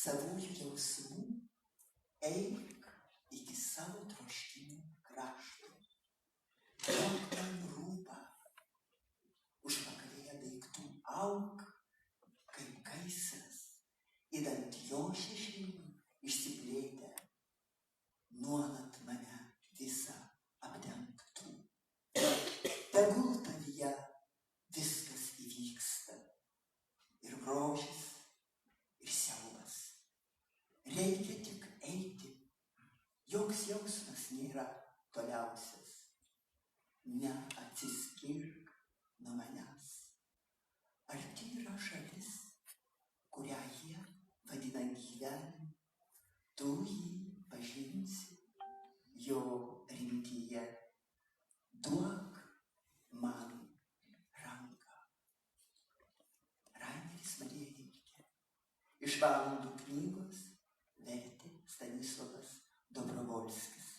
savųjų jausmų, eik iki savo troškimų krašto. Duok man rūpą, užpakalėje daiktų auk, kaip gaisras, idant jo šešėlių išsiplėtę, nuolat mane visą apdengtų. Tegul tavyje viskas įvyksta, ir grožis, ir siaubas. Reikia tik eiti, joks jausmas nėra toliausias. Neatsiskirk nuo manęs. Arti yra šalis, kurią jie vadina gyvenimu. Tu jį pažinsi jo rimtyje. Duok man ranką. Raineris Marija Rilkė. Iš Valandų knygos vertė Stanislovas Dobrovolskis.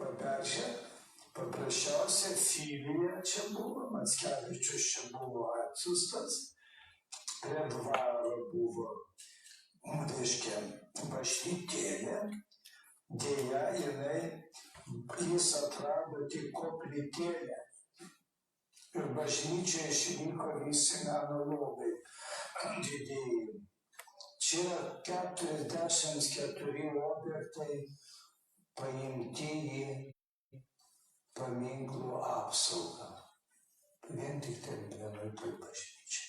Paberžė, paprasčiausia filija čia buvo, Mackevičius čia buvo atsiustas, prie dvaro buvo, reiškia, bažnytėlė, dėja jis atrado tik koplytėlę ir bažnyčia išliko visi meno lobai didėjai. Čia yra 44 objektai paimti į paminklų apsaugą. Vien tik ten vienoj toj bažnyčiai.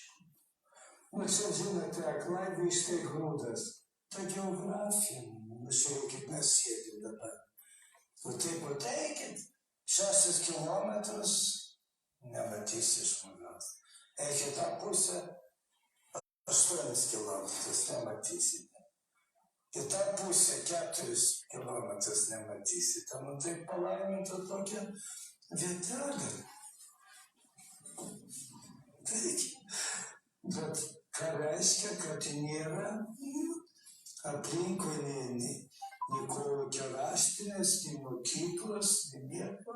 Nu, čia žinote, Klaipėdai grūdas. Ta geografija, žiūrėkit, mes sėdim dabar. O taip eikit, 6 kilometrus nematysi žmogaus. Eikit tą pusę, 8 kilometrus nematysite. Į tą pusę 4 kilometrus nematysite. Nu tai palaiminta tokia vietelė. Bet ką reiškia, kad nėra aplinkui nei kolūkio raštinės, nei mokyklos, nei nieko.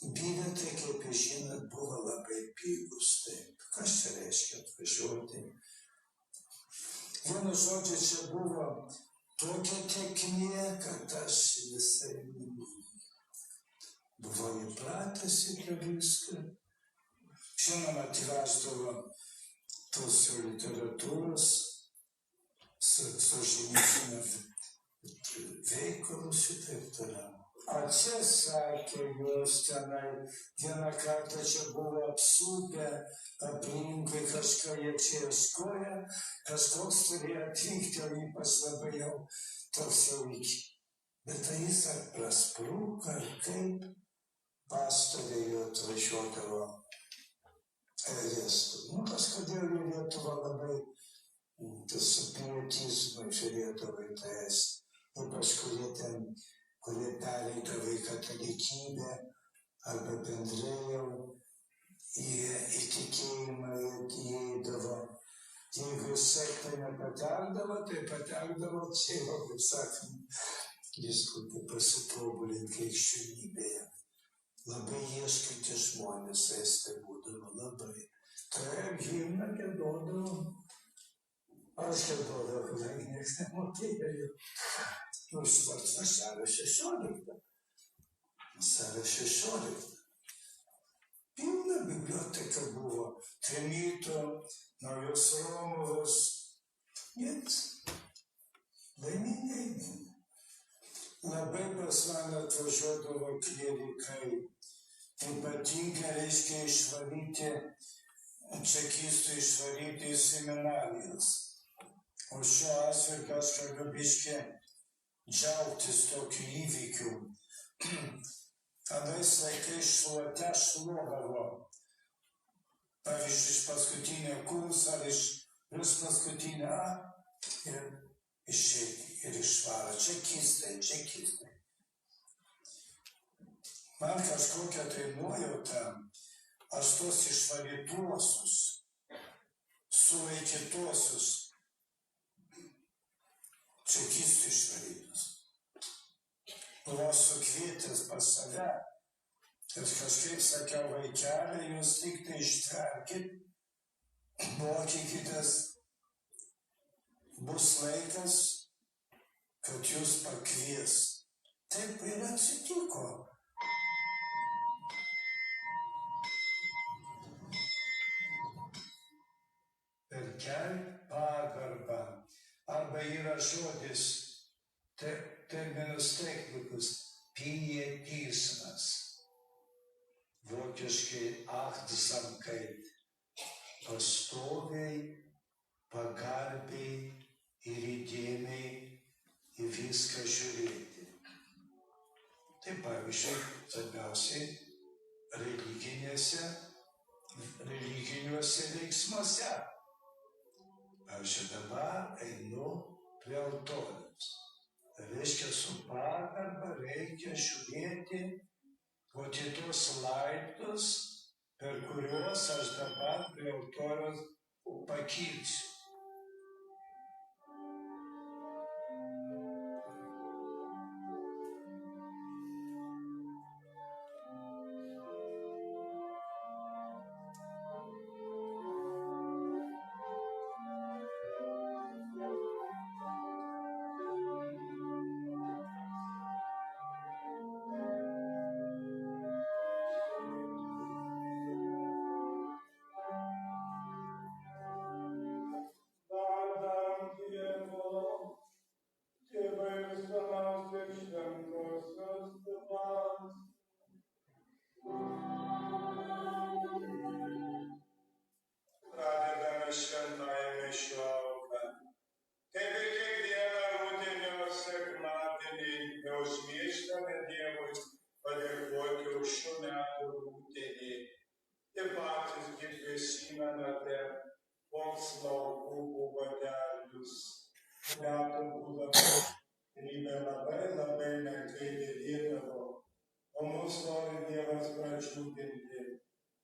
Bilietai, kaip jūs žinot, buvo labai pigus. Taip, kas čia reiškia atvažiuoti? Vienu žodžiu, čia buvo tokia tėkmė, kad aš visai buvau įpratęs į viską. Žinoma, atveždavo tos jau literatūros, sužinisinę veikalus ir taip toliau. A čia sakė, jos tenai vieną kartą čia buvo apsupę, aplinkui kažką jie čia ieškoja, kažkoks turėjo atvykti, o ypač labai jau toks jau iki. Bet tai jis ar prasprūko, ar kaip pastovėjo atvažiuodavo estų. Nu, kažkodėl į Lietuvą labai su pilietizmu žiūrėdavo į tą estą. Ypač kurie pereidavo į katalikybę arba bendrai jau į tikėjimą įeidavo. Jeigu sekta nepatekdavo, tai patekdavo čia jau, kaip sakant, viskupų pasitobulinti krikščionybėje. Labai ieškantys žmonės estai būdavo labai. Tai himną giedodavo. Aš giedodavau, kadangi nieks nemokėjo. Vasario 16. Vasario 16. Pilna biblioteka buvo. Trimito, Naujos Romuvos. Net laimingai. Labai pas mane atvažiuodavo klierikai. Ypatingai reiškia išvaryti, čekistų išvaryti į seminarijos. O šiuo atveju aš galiu biškį džiaugtis tokiu įvykiu. Anais laikais šluote šluodavo. Pavyzdžiui, iš paskutinio kurso ar iš paskutinio ir išeiti ir išvaro. Čekistai. Man kažkokia tai nuojauta, aš tos išvarytuosius, sulaikytuosius, čekistų išvarytus, buvau sukvietęs pas save Ir kažkaip sakiau, vaikeliai, jūs tik tai ištverkit, mokykitės, bus laikas, kad jūs pakvies. Taip ir atsitiko. Ir kelk pagarbą. Arba yra žodis, terminus technikus, pietismas. Vokiškai Achtsamkeit. Pastoviai, pagarbiai ir įdėmiai į viską žiūrėti. Tai pavyzdžiui, svarbiausiai religiniuose veiksmuose. Pavyzdžiui, dabar einu prie altoriaus. Reiškia, su pagarba reikia žiūrėti o kitus laiptus, per kuriuos aš dabar prie altoriaus pakilsiu.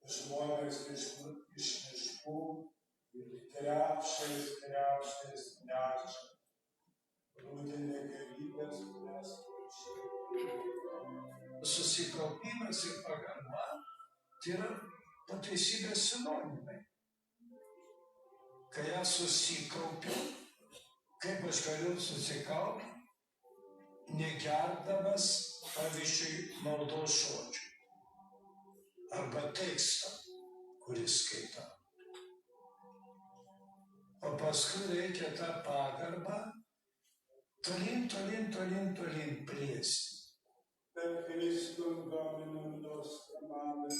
Žmonės iš miškų ir krepšais neša rudenį gėrybės, kurias susikaupimas ir pagarba tai yra pateisybės sinonimai. Kai aš susikaupiu, kaip aš galiu susikaupti, negerdamas, pavyzdžiui, maldos žodžių arba tekstą, kuris skaitau. O paskui reikia tą pagarbą tolyn plėsti. Per Kristum Dominum nostrum. Amen.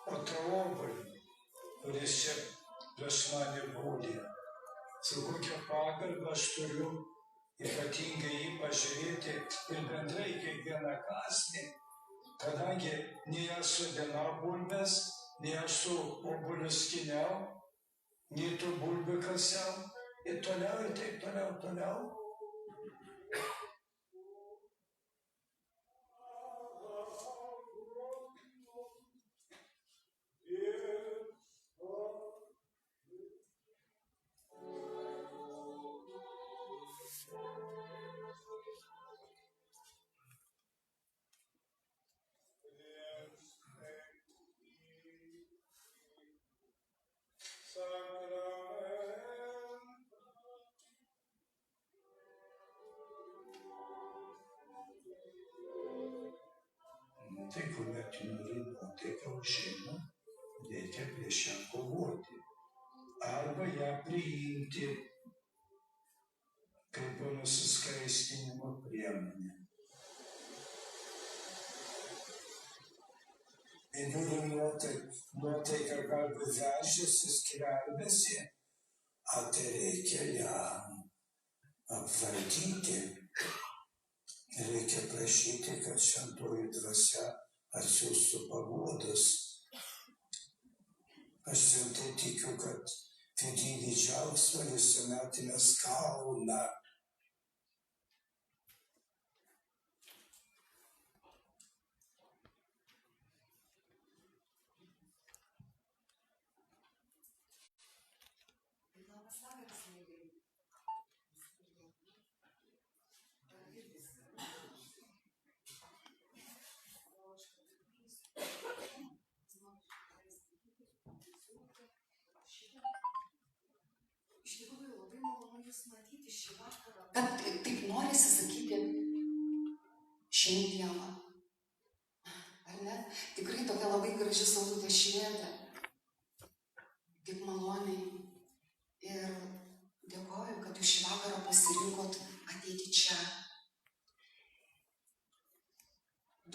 O tą obuolį, kuris čia prieš mane guli, su kokia pagarba aš turiu ypatingai jį pažiūrėti ir bendrai kiekvieną kąsnį, kadangi nei aš sodinau bulves, nei aš su obuoliu skiniau, nei tų bulvių kasiau, ir toliau, ir taip toliau. Tai kuomet niūri nuotaika užeina, reikia prieš ją kovoti arba ją priimti kaip nusiskaistinimo priemonė. Niūri nuotaika galbūt veržiasi, skverbiasi, tai reikia ją apvaldyti. Reikia prašyti, kad šventoji dvasia atsiųstų paguodos Aš tvirtai tikiu, kad vidinį džiaugsmą visuomet mes gauna. Labas vakaras, mėlyje. Iš tikrųjų, labai malonu Jūs matyti šį vakarą. Bet taip norisi sakyti šiandieną. Ar ne? Tikrai tokia labai graži saulutė švietė. Taip maloniai. Ir dėkoju, kad Jūs šį vakarą pasirinkot ateiti čia.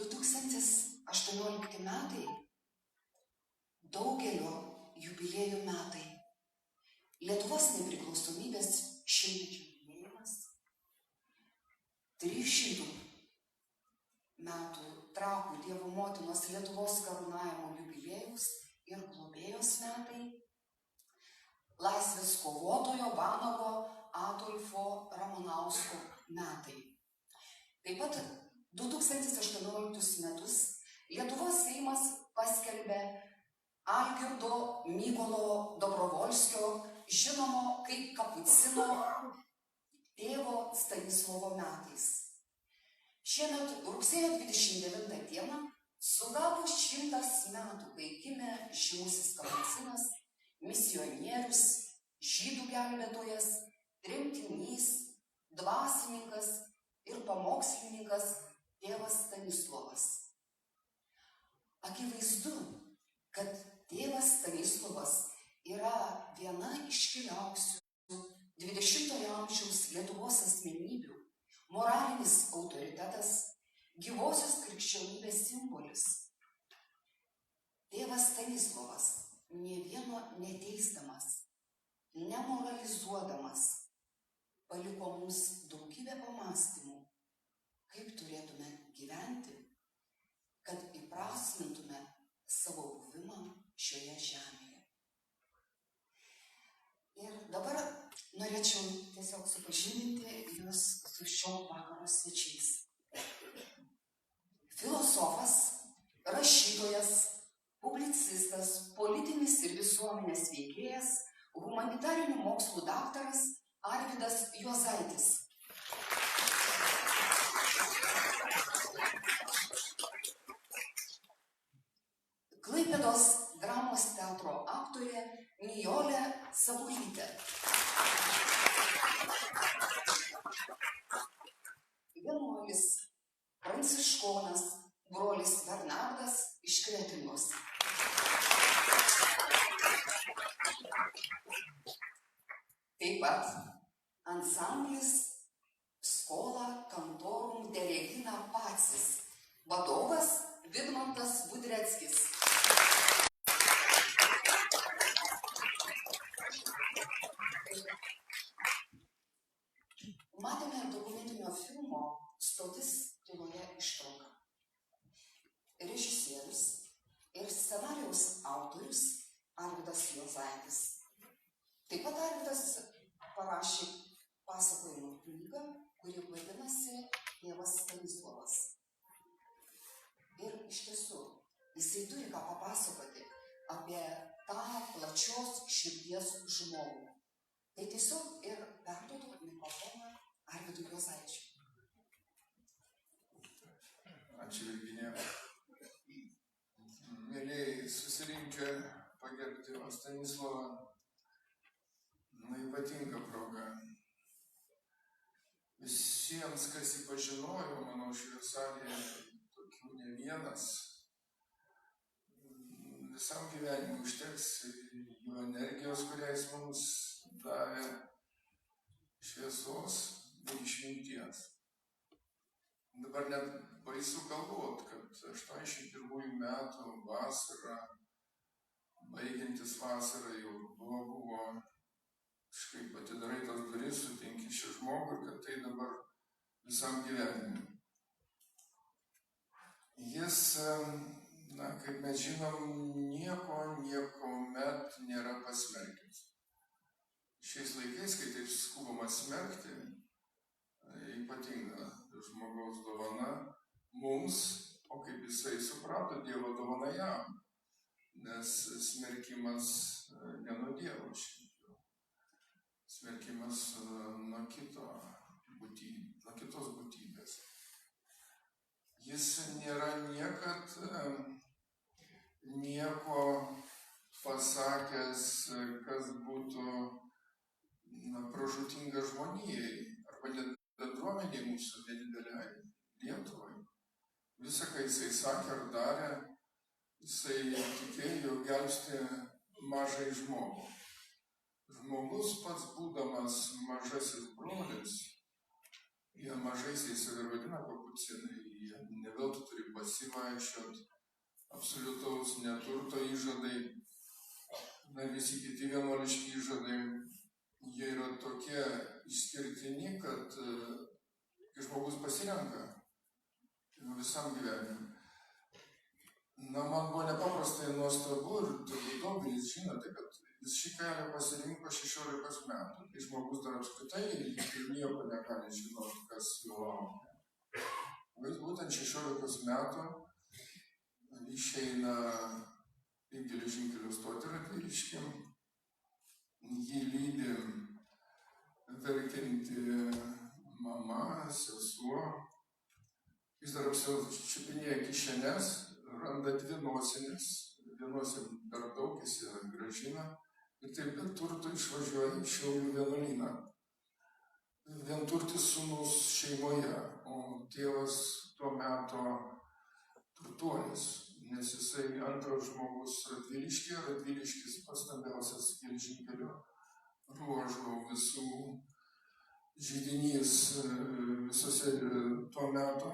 2018 metai daugelio jubiliejų metai. Lietuvos nepriklausomybės šimtmečio minėjimas, 300 metų Trakų Dievo Motinos Lietuvos karūnavimo jubiliejus ir globėjos metai, laisvės kovotojo Vanago Adolfo Ramanausko metai. Taip pat 2018 metus Lietuvos Seimas paskelbė Algirdo Mykolo Dobrovolskio, žinomo kaip Kapucino tėvo Stanislovo metais. Šiemet rugsėjo 29 dieną sugavo 100 metų, kai gimė žymusis Kapucinas, misionierius, žydų gelbėtojas, tremtinys, dvasininkas ir pamokslininkas tėvas Stanislovas. Akivaizdu, kad tėvas Stanislovas yra viena iškiliausių 20-ojo amžiaus Lietuvos asmenybių, moralinis autoritetas, gyvosios krikščionybės simbolis. Tėvas Stanislovas nė vieno neteisdamas, nemoralizuodamas, paliko mums daugybę pamąstymų, kaip turėtume gyventi, kad įprasmintume savo buvimą šioje žemėje. Ir dabar norėčiau tiesiog supažindinti Jūs su šio vakaro svečiais. Filosofas, rašytojas, publicistas, politinis ir visuomenės veikėjas, humanitarinių mokslų daktaras Arvydas Juozaitis. Klaipėdos dramos teatro aktorė Nijolė Sabulytė. Vienuolis, pranciškonas, brolis Bernardas iš Kretingos. Taip pat ansamblis Skola Cantorum de Regina Pacis, vadovas Vidmantas Budreckis. Matėme dokumentinio filmo Stotis tyloje ištrauką. Režisierius ir scenarijaus autorius Arvydas Juozaitis. Taip pat Arvydas parašė pasakojimų knygą, kuri vadinasi Tėvas Stanislovas. Ir iš tiesų, jisai turi ką papasakoti apie tą plačios širdies žmogų. Tai tiesiog ir perduodu mikrofoną Arvydui Juozaičiui. Ačiū, Virginija. Mėlėjai susirinkę pagerbti tėvą Stanislovą, ypatinga proga. Visiems, kas jį pažinojo, manau, šioje salėje tokių ne vienas, visam gyvenimui užteks jo energijos, kurią jis mums davė, šviesos ir išminties. Dabar net baisu galvot, kad 81 metų vasara, baigiantis vasarą, jau buvo, kažkaip atidarai tas duris, sutinki šį žmogų ir kad tai dabar visam gyvenimui. Jis na, kaip mes žinom, niekuomet nėra pasmerkęs. Šiais laikais, kai taip skubama smerkti, ypatinga žmogaus dovana mums, o kaip jisai suprato, Dievo dovana jam, nes smerkimas ne nuo Dievo šiaip jau. Smerkimas nuo kitos būtybės. Jis nėra niekad nieko pasakęs, kas būtų pražūtinga žmonijai arba net bendruomeniai mūsų nedideliai Lietuvai. Visa, ką jisai sakė ar darė, jisai tikėjo gelbsti mažai žmogų. Žmogus pats būdamas mažasis brolis, jie mažaisiais ir vadina kapucinai, jie neveltui turi pasivaikščiot, absoliutaus neturto įžadai, na visi kiti vienuoliški įžadai, jie yra tokie išskirtini, kad kai žmogus pasirenka visam gyvenimui. Na, man buvo nepaprastai nuostabu ir turbūt daugelis žinote, kad jis šį kelią pasirinko 16 metų. Tai žmogus dar apskritai nieko negali žinoti, kas jo laukia. Jis būtent 16 metų išeina į geležinkelio stotį Radvilišky. Jį lydi verkianti mama, sesuo. Jis dar apsičiupinėja kišenes, randa 2 nosinės, vienose per daug jis grąžina ir taip be turto išvažiuoja į Šiaulių vienuolyną. Vienturtis sūnus šeimoje, o tėvas tuo metu turtuolis, nes jisai antras žmogus Radviliškyje, Radviliškis pats stambiausias geležinkelio ruožų visų židinys visose tuo metu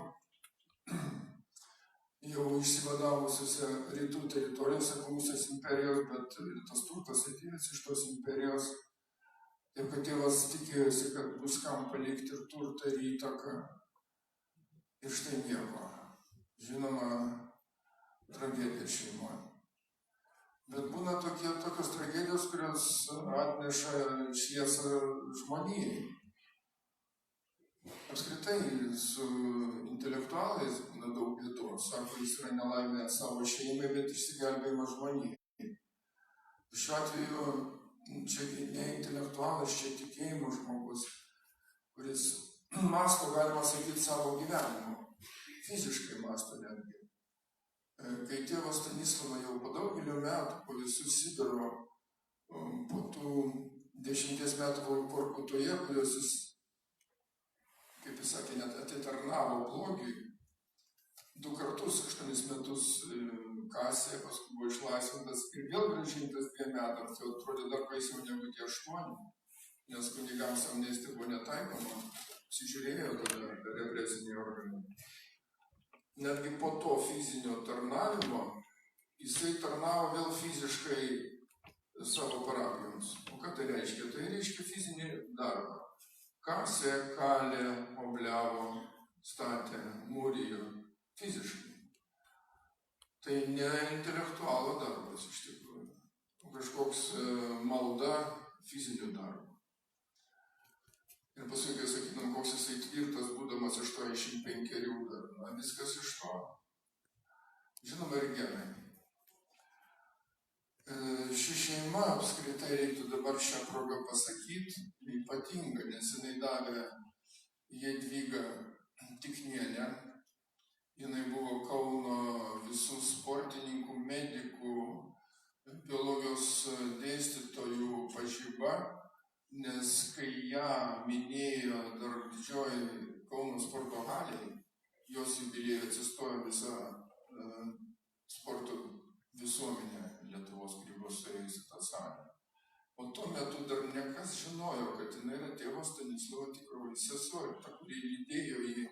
jau išsivadavusiuose rytų teritorijose buvusios imperijos, bet tas turtas atėjęs iš tos imperijos. Taip, kad tėvas tikėjosi, kad bus kam palikti ir turtą ir įtaką. Ir štai nieko. Žinoma, tragedija šeimoje. Bet būna tokios tragedijos, kurios atneša šviesą žmonijai. Apskritai su intelektualais būna daug bėdos. Sako, jis yra nelaimė savo šeimai, bet išsigelbėjimas žmonijai. Šiuo atveju čia ne intelektualas, čia tikėjimo žmogus, kuris masto, galima sakyti, savo gyvenimu. Fiziškai masto netgi. Kai tėvas Stanislavas jau po daugelio metų, po visų Sibiro, po tų 10 metų Vorkutoje, kurios jis, kaip jis sakė, net atitarnavo blogiui, 2 kartus 8 metus kasė, paskui buvo išlaisvintas ir vėl grąžintas 2 metams, tai atrodė dar baisiau negu tie 8, nes kunigams amnestija buvo netaikoma, apsižiūrėjo tada represiniai organai. Netgi po to fizinio tarnavimo jisai tarnavo vėl fiziškai savo parapijoms. O ką tai reiškia? Tai reiškia fizinį darbą. Kasė, kalė, obliavo, statė, mūrijo fiziškai. Tai ne intelektualo darbas iš tikrųjų, o kažkoks malda fizinių darbų. Ir paskui, kai sakytum, koks jisai tvirtas, būdamas 85 dar, na, viskas iš to. Žinoma, ir genai. Ši šeima apskritai reiktų dabar šią progą pasakyti, ypatinga, nes jinai davė Jadvygą Tiknienę. Jinai buvo Kauno visų sportininkų, medikų, biologijos dėstytojų pažyba, nes kai ją minėjo dar didžioji Kauno sporto halėje, jos jubiliejui atsistojo visa sporto visuomenė Lietuvos, kuri buvo suėjusi tą salę. O tuo metu dar nekas žinojo, kad jinai yra tėvo Stanislovo tikroji sesuo, ta, kuri lydėjo jį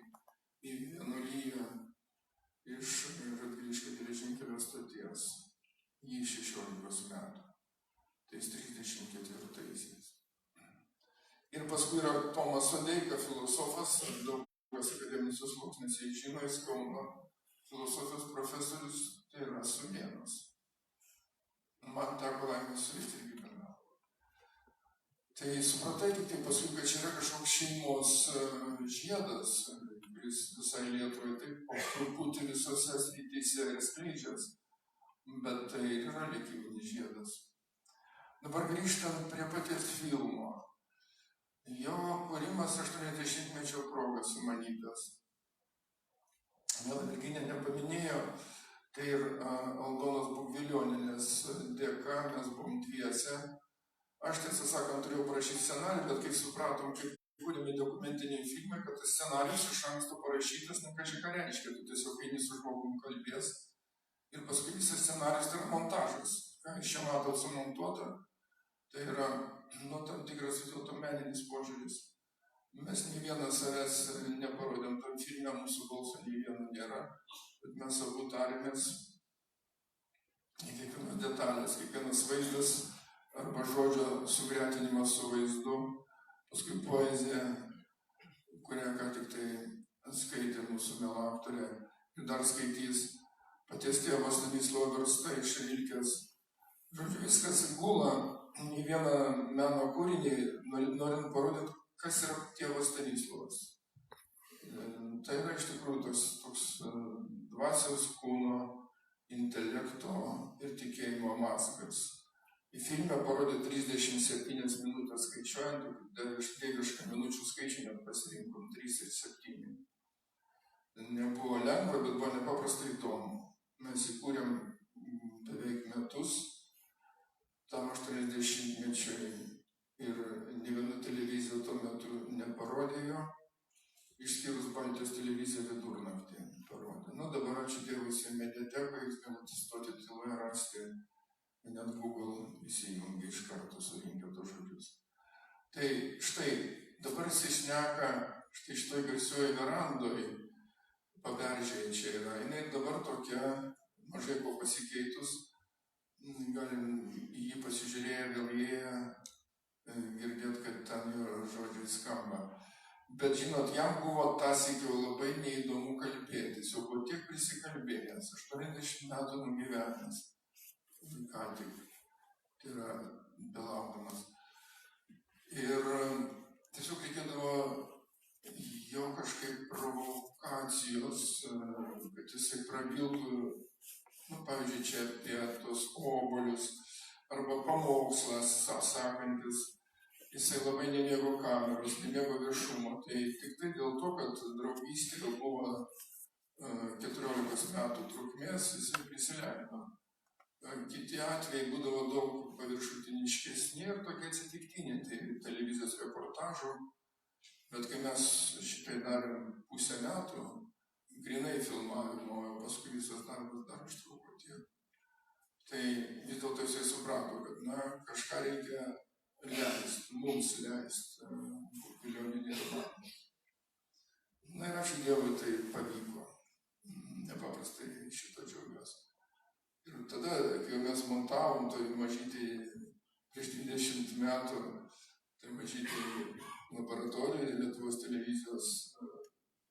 į vienuolyną iš Radviliškio geležinkelio stoties. Jį 16 metų. Tais 34-aisiais. Ir paskui yra Tomas Sodeika, filosofas, daug akademinis sluoksnis, jis žino, jis Kauno filosofijos profesorius tai yra sūnėnas. Man teko laimė su jais irgi bendrauti. Tai supratai tik tai paskui, kad čia yra kažkoks šeimos žiedas, kuris visai Lietuvai taip po truputį visose srityse ir skleidžias, bet tai yra likiminis žiedas. Dabar grįžtant prie paties filmo. Jo kūrimas 80-mečio proga sumanytas. Vėl Virginija nepaminėjo, tai ir Aldonos Bugvilionienės dėka mes buvom dviese. Aš tiesą sakant turėjau parašyti scenarijų, bet kai supratom, kaip kūrėme dokumentiniai filmai, kad tas scenarijus iš anksto parašytas, kažkai ką reiškia, tu tiesiog eini su žmogum kalbės ir paskui visas scenarijus tai yra montažas. Ką iš čia matot sumontuota, tai yra tam tikras vis dėlto meninis požiūris. Mes nei vienas savęs neparodėm tam filme, mūsų balso nei vieno nėra, bet mes abu tarėmės į kiekvienas detalės, kiekvienas vaizdas arba žodžio sugretinimas su vaizdu, paskui poezija, kurią ką tik tai skaitė mūsų miela aktorė ir dar skaitys paties tėvo Stanislovo versta iš Rilkės. Žodžiu, viskas gula į vieną meno kūrinį, norint parodyti, kas yra tėvas Stanislovas. Tai yra iš tikrųjų toks dvasios, kūno, intelekto ir tikėjimo mazgas. Į filmę parodė 37 minutės skaičiuojant, dievišką minučių skaičių net pasirinkom 3 ir 7. Nebuvo lengva, bet buvo nepaprastai įdomu. Mes įkūrėm beveik metus tam 80-mečiui ir nė viena televizija tuo metu neparodė jo, išskyrus Baltijos televiziją vidurnaktį parodė. Dabar ačiū Dievui į mediateką, jūs galite stoti tyloje rasti. Net Google įsijungia iš karto surinkę tos žodžius. Tai štai, dabar jis šneka štai šitoj garsiuoju verandoj, paberžėje čia yra. Jinai dabar tokia, mažai ko pasikeitus, galim į jį pasižiūrėję vėl jėję, girdėt, kad ten jo žodžiai skamba. Bet žinot, jam buvo tąsyk jau labai neįdomu kalbėtis, jau buvo tiek prisikalbėjęs, 80 metų nugyvenęs. Ką tik, tai yra belaukdamas. Ir tiesiog reikėdavo jo kažkaip provokacijos, kad jisai prabiltų, pavyzdžiui, čia apie tos obuolius, arba pamokslas, sakantis, jisai labai nemėgo kameros, nemėgo viešumo. Tai tik tai dėl to, kad draugystė buvo 14 metų trukmės, jisai prisileido. Kiti atvejai būdavo daug paviršutiniškesni ir tokie atsitiktiniai, tai televizijos reportažų. Bet kai mes šitai darėm pusę metų, grinai filmavimo, o paskui visas darbas dar užtruko tiek. Tai vis dėlto jisai suprato, kad kažką reikia leist, mums leist, Bugvilioninė ir man. Ir ačiū Dievui, tai pavyko. Nepaprastai šito džiaugiuosi. Ir tada, kai mes montavom, tai mažytį prieš 20 metų, tai mažytį laboratoriją Lietuvos televizijos,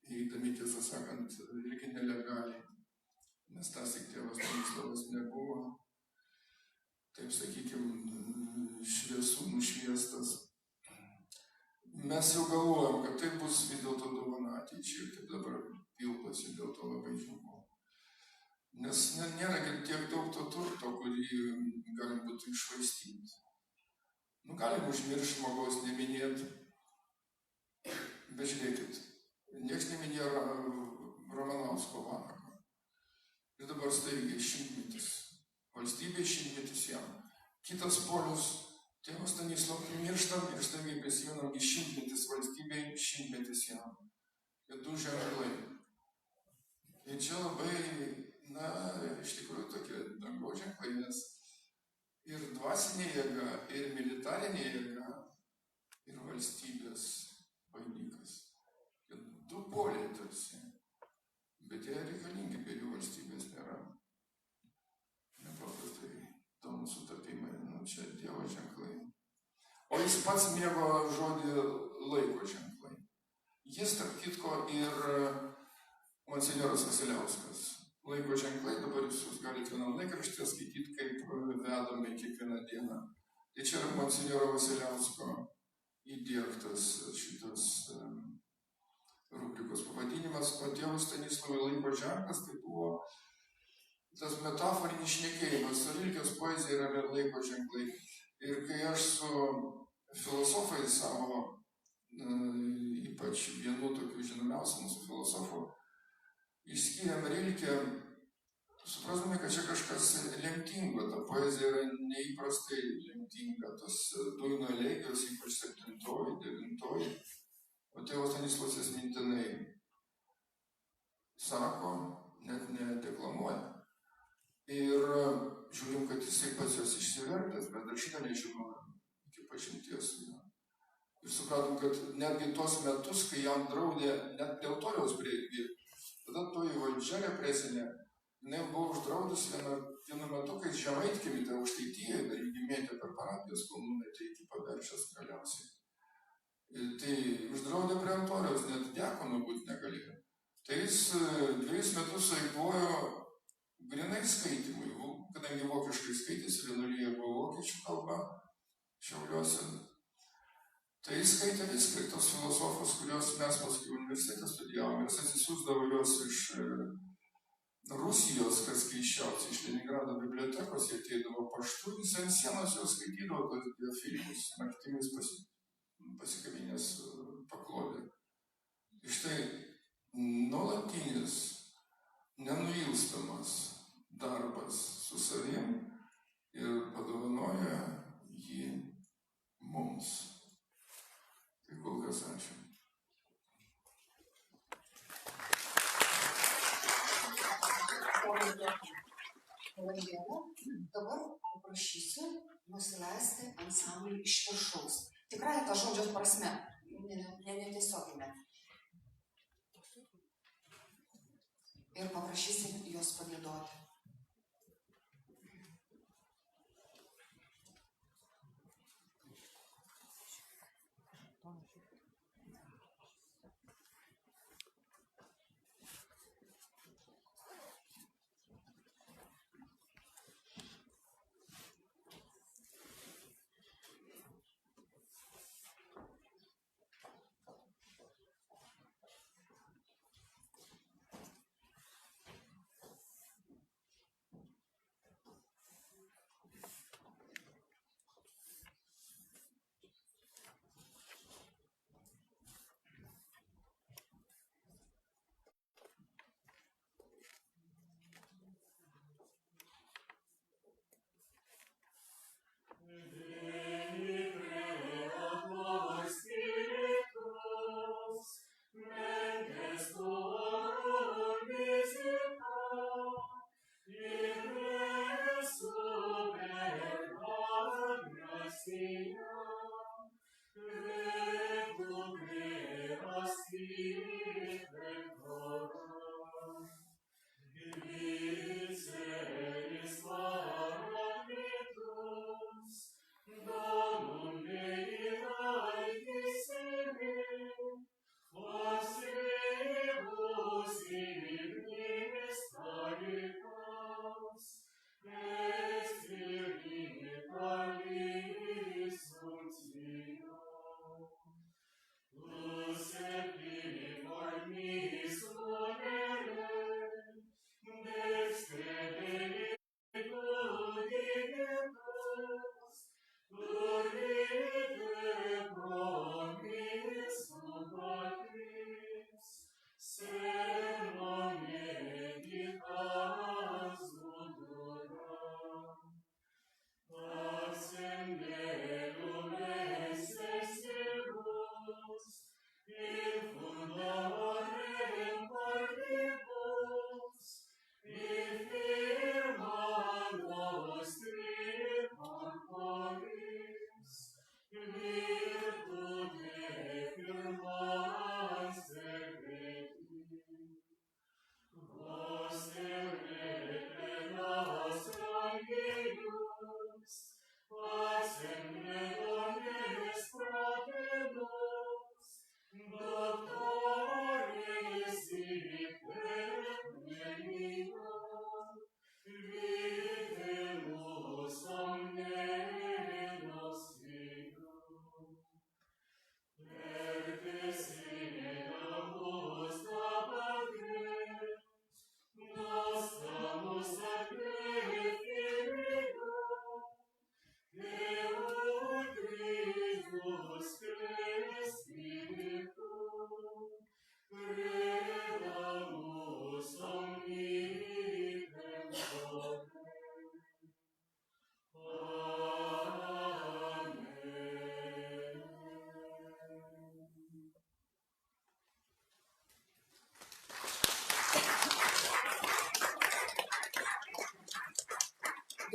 įeidami, tiesą sakant, irgi nelegaliai, nes tąsyk tėvas Stanislovas nebuvo, taip sakykime, šviesų nušviestas. Mes jau galvojom, kad tai bus vis dėlto dovana ateičiai, tai dabar pildosi, dėl to labai džiugu. Nes nėra tiek daug to turto, kurį galim būtų iššvaistyti. Galim užmiršti žmogaus, neminėti. Bet žiūrėkit, nieks neminėjo Romanovsko vanago. Ir dabar staigiai 100-metis. Valstybė 100-metis jam. Kitas polius, tėvas Stanislovas, mirštam ir staigiai prisimenam 100-metis valstybei, 100-metis jam. Ir 2 ženklai. Ir čia labai, iš tikrųjų tokie dangaus ženklai, nes ir dvasinė jėga, ir militarinė jėga, ir valstybės vainikas. Ir 2 poliai tarsi, bet jie reikalingi, be jų valstybės nėra. Nepaprastai įdomus sutapimai, čia Dievo ženklai. O jis pats mėgo žodį laiko ženklai. Jis, tarp kitko, ir monsinjoras Vasiliauskas laiko ženklai, dabar jūs galite vienam laikraštį skaityti, kaip vedame kiekvieną dieną. Tai čia yra monsinjoro Vasiliausko įdiegtas šitas rubrikos pavadinimas. O tėvui Stanislovui laiko ženklas tai buvo tas metaforinis šnekėjimas. Rilkės poezija yra laiko ženklai. Ir kai aš su filosofais savo, ypač vienu tokiu žinomiausiu mūsų filosofu, išskyrėm Rilkę, suprasdami, kad čia kažkas lemtingo. Ta poezija yra neįprastai lemtinga. Tos Duino elegijos, ypač 7, 9. O tėvas Stanislovas jas mintinai sako, net nedeklamuoja. Ir žiūrim, kad jisai pats jos išsivertęs, bet dar šitą nežinojom iki pažinties su juo. Ir supratom, kad netgi tos metus, kai jam draudė net dėl toriaus prieigį, tada toji valdžia represinė, jinai buvo uždraudus vienu metu, kai Žemaitkiemį, tai Aukštaitijoje, dar jį mėtė per parapijos kalnumetį iki Paberčias galiausiai. Tai uždraudė prie altoriaus, net diakonu būti negalėjo. Tai jis 2 metus eikvojo grinai skaitimui, kadangi vokiškai skaitėsi, vienuolyje buvo vokiečių kalba Šiauliuose. Tai jis skaitė viską, tos filosofus, kuriuos mes paskui universitete studijavom, ir atsisiųsdavo juos iš Rusijos, kas keisčiausiai, iš Leningrado bibliotekos, jie ateidavo paštu, jis ant sienos juos skaitydavo tos biofilmus, naktimis pasikabinės paklodė. Ir štai nuolatinis, nenuilstamas darbas su savim ir padovanoja jį mums. Tai kol kas ačiū. Dabar paprašysiu nusileisti ansamblį iš viršaus. Tikrai ta žodžio prasme, netiesioginė. Ir paprašysim juos pagiedoti.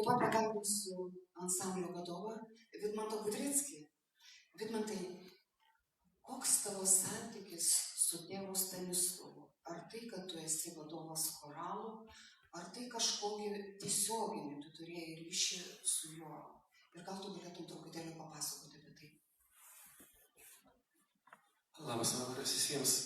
Taip pat pakalbinsiu ansamblio vadovą Vidmantą Budreckį. Vidmantai, koks tavo santykis su tėvu Stanislovu? Ar tai, kad tu esi vadovas choralų, ar tai kažkokį tiesioginį tu turėjai ryšį su juo? Ir gal tu galėtum truputėlį papasakoti apie tai? Labas vakaras visiems.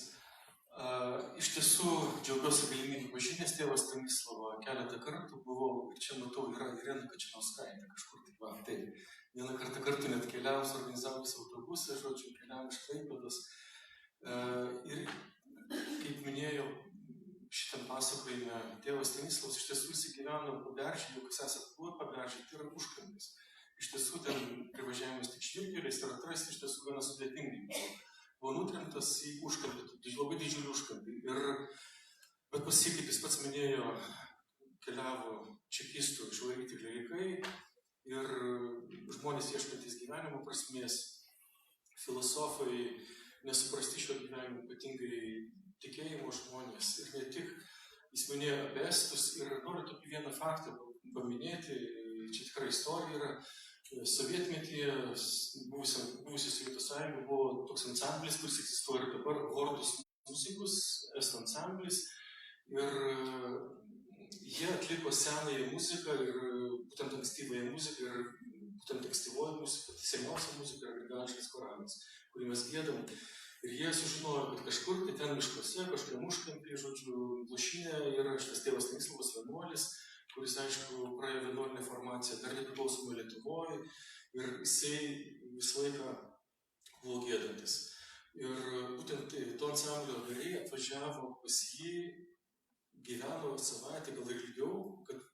Iš tiesų džiaugiuosi galimybę pažinęs tėvą Stanislovą. Keletą kartų buvau, ir čia matau, yra Irena Kačinauskaitė kažkur taip va. Taip, vieną kartą kartu net keliavus, organizavus autobusą, žodžiu, keliavus iš Klaipėdos. Ir kaip minėjau, šitam pasakojime, tėvas Stanislovas iš tiesų įsigyveno Paberžyje, jau kas esat buvę Paberžyje, tai yra užkampis. Iš tiesų ten privažiavimas tik žvyrkeliais ir atrasti iš tiesų gana sudėtingai. Buvo nutrimtas į užkampį, labai didžiulį užkampį. Bet paskui, kaip jis pats minėjo, keliavo čekistų išvaryti klerikai ir žmonės ieškantys gyvenimo prasmės, filosofai, nesuprasti šio gyvenimo, ypatingai tikėjimo žmonės. Ir ne tik, jis minėjo apie estus ir noriu tokį vieną faktą paminėti, čia tikrai istorija yra. Sovietmetyje, buvusi Sovietų sąjunga, buvo toks ansamblis, kuris egzistuoja ir dabar, Hortus muzikus, estų ansamblis. Ir jie atliko senąją muziką ir būtent ankstyvąją muziką ir būtent ankstyvoji muzika, seniausia muzika yra grigališkas choralas, kurį mes giedam. Ir jie sužinojo, kad kažkur tai ten miškuose, kažkokiam užkampyje, žodžiu, Lušinė yra šitas tėvas Stanislovas vienuolis, kuris, aišku, praėjo vienuolinę formaciją dar nepriklausomai Lietuvoje ir jisai visą laiką buvo giedantis. Ir būtent to ansamblio nariai atvažiavo pas jį, gyveno savaitę, gal ir ilgiau, kad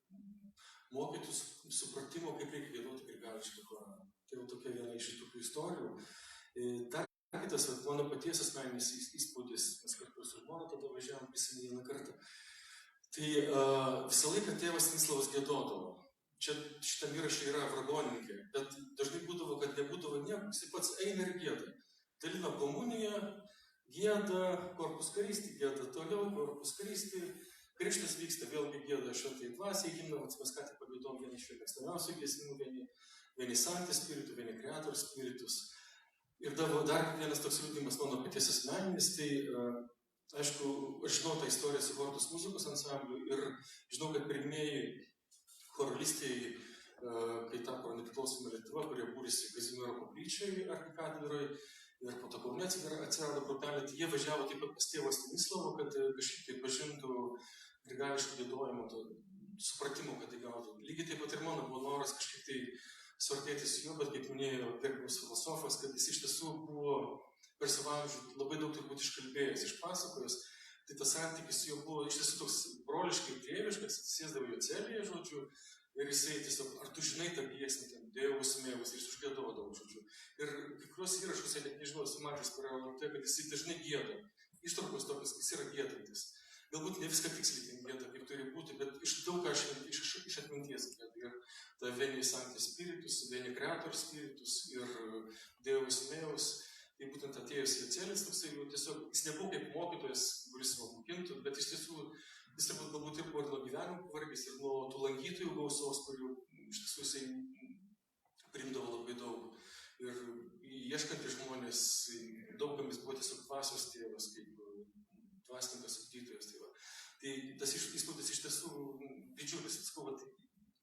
mokytų supratimo, kaip reikia giedoti grigališką choralą. Tai jau tokia viena iš tokių istorijų. Dar kitas, mano paties asmeninis įspūdis, mes kartu su žmona tada važiavom prisiminti vieną kartą. Tai visą laiką tėvas Stanislovas giedodavo. Čia šitam įrašai yra vargonininkė, bet dažnai būdavo, kad nebūdavo nieko, jis pats eina ir gieda. Dalina komuniją, gieda, Corpus Christi, gieda toliau, Corpus Christi. Krikštas vyksta, vėlgi gieda šventai dvasiai himną, mes ką tik pagiedom vieną iš mėgstamiausių giesmių, vieni Sancti Spiritus, vieni Creator Spiritus. Ir dar vienas toks liudijimas mano paties asmeninis, tai aišku, aš žinau tą istoriją su Hortus muzikos ansambliu ir žinau, kad pirmieji choralistai, kai tapo nepriklausoma Lietuva, kurie būrėsi Kazimiero koplyčioje arkikatedroje ir po to Kaune atsirado grupelė, tai jie važiavo taip pat pas tėvą Stanislovą, kad kažkaip tai pažintų grigališko giedojimo, supratimo, kad tai gautų. Lygiai taip pat ir mano buvo noras kažkaip tai suartėti su juo, bet kaip minėjo gerbiamas filosofas, kad jis iš tiesų buvo per savo amžių labai daug turbūt iškalbėjęs, išpasakojęs, tai tas santykis jo buvo iš tiesų toks broliškai tėviškas, sėsdavo jo celėje, žodžiu, ir jisai tiesiog, ar tu žinai tą giesmę, ten, Deus meus, ir jis užgiedodavo, žodžiu. Ir kai kuriuos įrašus, net nežinau, esu mažas per LRT, kad jisai dažnai gieda. Ištraukos tokios, jis yra giedantis. Galbūt ne viską tiksliai ten gieda, kaip turi būti, bet daug ką iš atminties gieda. Ir ta vieni Sancti Spiritus, vieni Creator Spiritus ir Deus meus. Tai būtent atėjus į celės, toksai jau tiesiog, jis nebuvo kaip mokytojas, kuris mokintų, bet iš tiesų, jis galbūt ir buvo ir nuo gyvenimo pavargęs, ir nuo tų lankytojų gausos, kurių iš tiesų jisai priimdavo labai daug. Ir ieškantys žmonės, daugomis buvo tiesiog dvasios tėvas, kaip dvasininkas ugdytojas. Tai tas įspūdis iš tiesų didžiulis,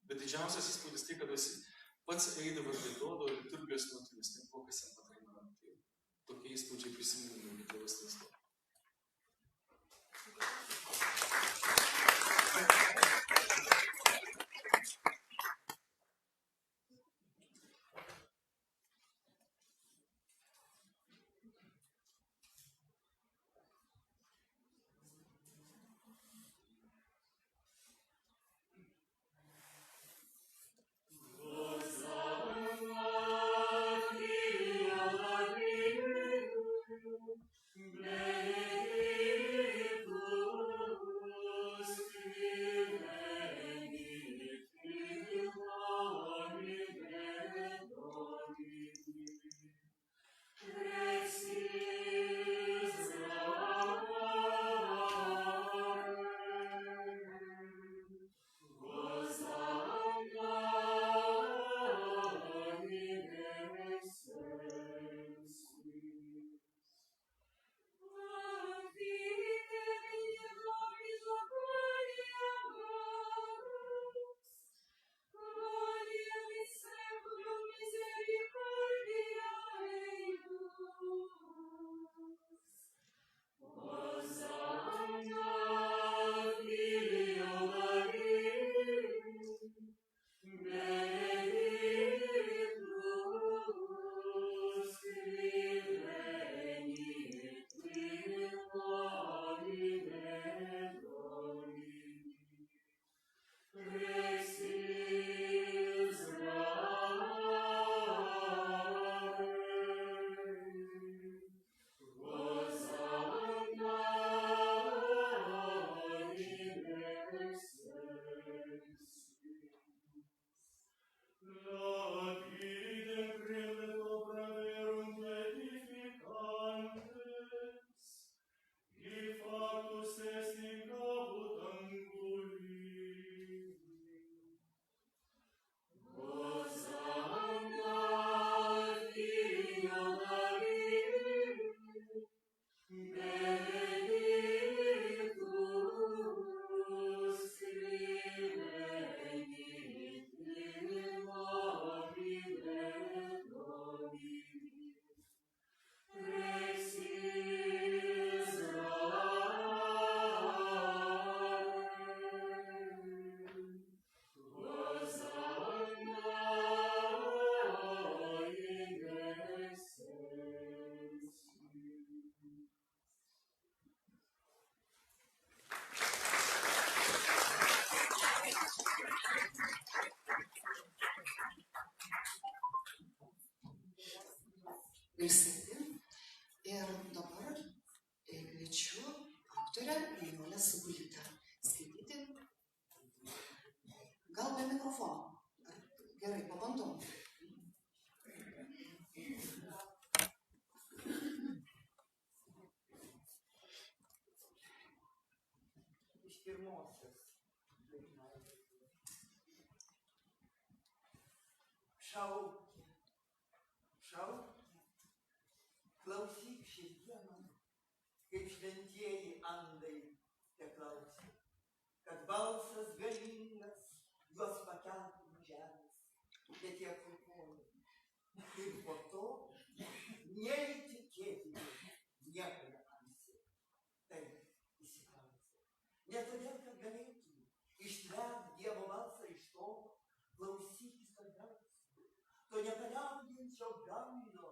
bet didžiausias įspūdis tai, kad jis pats eidavo ir giedodavo liturgijos metu, nes nebuvo kas jam patarnauti. Tokie įspūdžiai prisiminimai tėvas Stanislovas. Bless prisėdi. Ir dabar kviečiu aktorę Nijolę Sugulytę skaityti. Gal be mikrofono? Gerai, pabandom. Iš pirmosios. Šaukė, šaukė, klausyk širdie mano, kaip šventieji andai te klausė, kad balsas galingas juos pakeltų nuo žemės, bet jie kulpuoja. Ir po to neįtikėtinai nieko nepaisė. Taip įsiklausė. Ne todėl, kad galėtų ištverti Dievo balsą iš to, klausytis to garso, to nepaliaujančio gailo,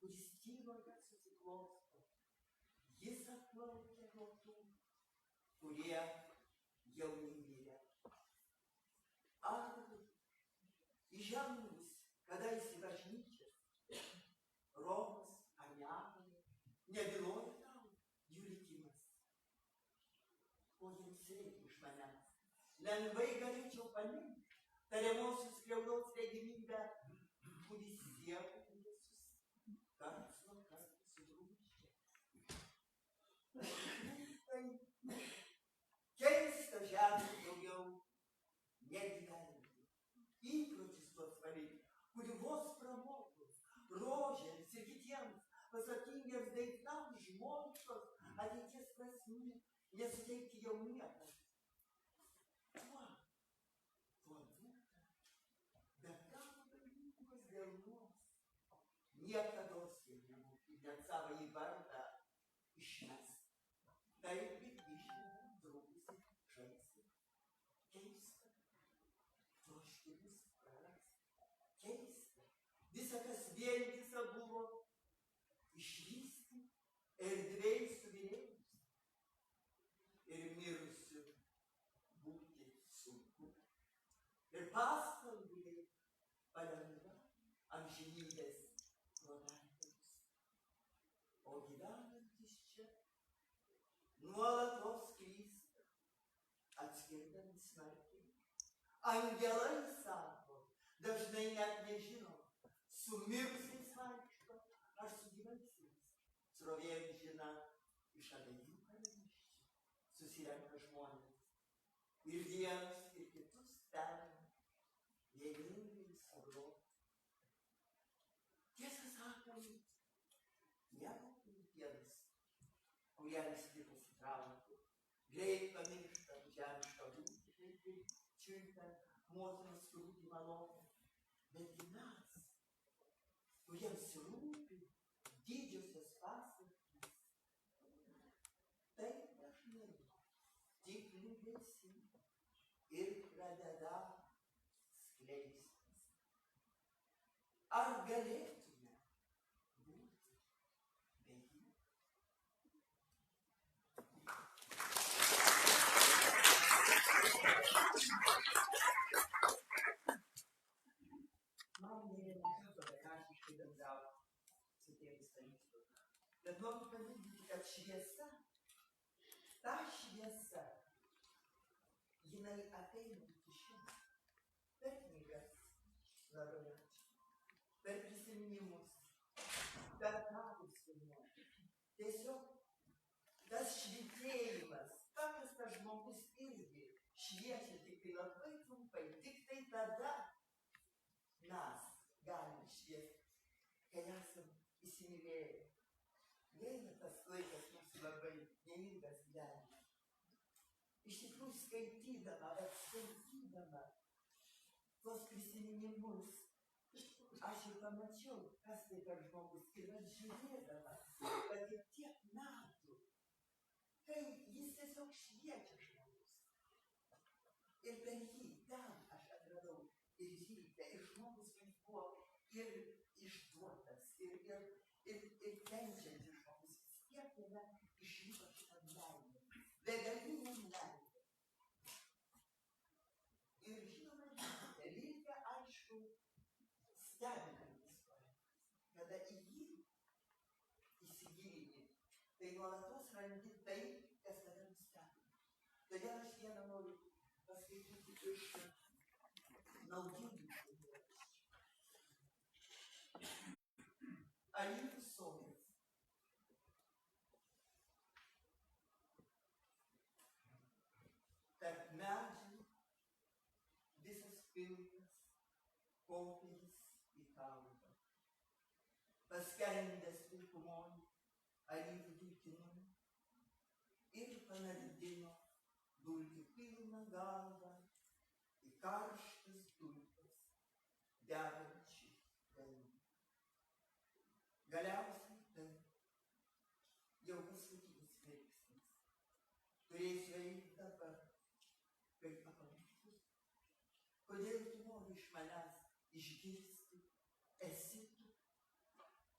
kuris tyloje susiklosto. Jis atplaukia nuo tų, kurie jau nemirė. Ar įžengus kadais į bažnyčias, Romos ar Neapolė, nebyloja tau jų likimas. Ko jiems reikia iš manęs? Lengvai galėčiau paminti tariamosios skriaudos regimybę, kuris siekų jėzus karts nuo karto sugrūžčia. Tai keista žemė daugiau negyventi. Įpročius tuos palikti, kurių vos pramokus, rožėms ir kitiems pasakingiems daiktams žmogiškos ateities prasmė nesuteikti jau niekam. Tuo būta, bet gavo dalykos dienos, niekados jie nemokė net savąjį vardą išmest. Taip ir išmeta drūkusi žaisti. Keista, troškimus prarasti. Keista, visa kas vientisa buvo, išvysti erdvėj subyrėjus. Ir mirusių būti sunku. Ir paskalbuliai palengva amžinybės protarpiais. O gyvenantis čia nuolatos klysta, atskirdami smarkiai. Angelai sako, dažnai net nežino, su mirusiais vaikšto ar su gyvaisiais. Srovė žina iš abiejų karalysčių susirenka žmonės. Ir vienus, ir kitus perina, vieningai sugroti. Tiesą sakant, nebūtų vienas, kurie visi pasitrauktų, greit pamiršta žemišką būtį, kaip čiulpia motinos grūdį malonę. Betgi mes, kuriems rūpi didžiosios paslaptys, taip dažnai tik liūdesį ir pradeda skleistis. Ar galėtume būti be jų? Man nereikėtų betarpiškai bendrauti su tėvais Stanislovu. Bet noriu palyginti, kad šviesa, ta šviesa, jinai ateina iki šiandien. Per knygas, labai ačiū, per prisiminimus, per tavus filmuoti. Tiesiog tas švytėjimas, paprastas žmogus irgi šviečia tik tai labai trumpai, tik tai tada mes galim šviesti, kai esam įsimylėję. Gaila tas laikas mūsų labai neilgas gyvenimas. Iš tikrųjų skaitydama tuos prisiminimus, aš ir pamačiau, kas tai per žmogus. Ir aš žiūrėdama, kad ir tiek metų, kai jis tiesiog šviečia žmogus. Ir per jį ten aš atradau ir žydę, ir žmogus, kuris buvo ir išduotas, ir kenčiantis žmogus. Vis tiek jame išliko šitą meilę, begalinę meilę. Ir žinoma, reikia aišku stebinantis poetas, kada į jį tai nuolatos randi tai, kas tave nustebina. Todėl aš vieną noriu paskaityti iš naudingų eilėraščių. Alyvų sodas. Tarp medžių visas pilkas, popieris į kalbą. Paskendęs pilkumon alyvų dulkinų ir panardino dulkių pilną galvą į karštas dulkes degančių velnių. Galiausiai tai jau paskutinis veiksmas. Turėsiu eiti dabar, kaip apalaikus. Kodėl tu nori iš manęs išgirsti, esi tu,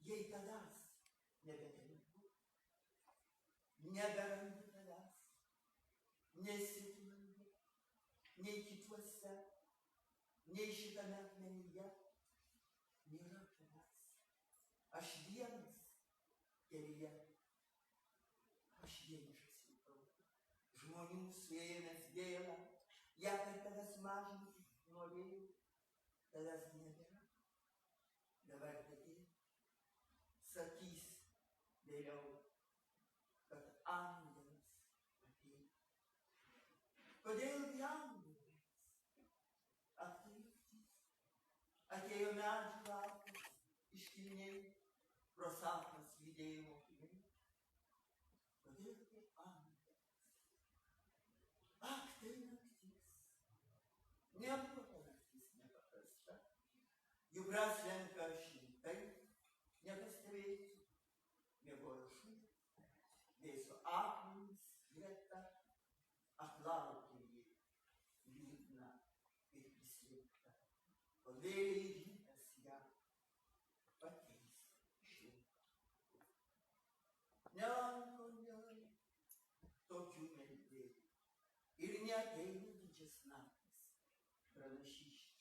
jei tavęs nebeteliko, neberandu tavęs, nesi tu manyje, nei kituose, nei šitame akmenyje, nėra tavęs. Aš vienas kelyje, aš vienišas likau, žmonių suėmęs gėlą, ją per tavęs mažinti norėjau, tavęs nebėra. Dabar bedė, sakys vėliau, kad angelas atėjo. Kodėl gi angelas? Atėjo medžių lapas, iškilniai, pro sapnas lydėjimo keliai. Kodėl gi angelas? Ak, tai naktis. Nebuvo ta naktis nepaprasta. Jų praslenka šimtai, nepastebėsiu, miegojo šūdų, vėso akmenys greta, aplaukė jį, liūdna ir prislėgta. O vėliai rytas ją pakeis šiltą. Nelanko mielai tokių meldėjų ir neateina didžias naktis pranašysčių.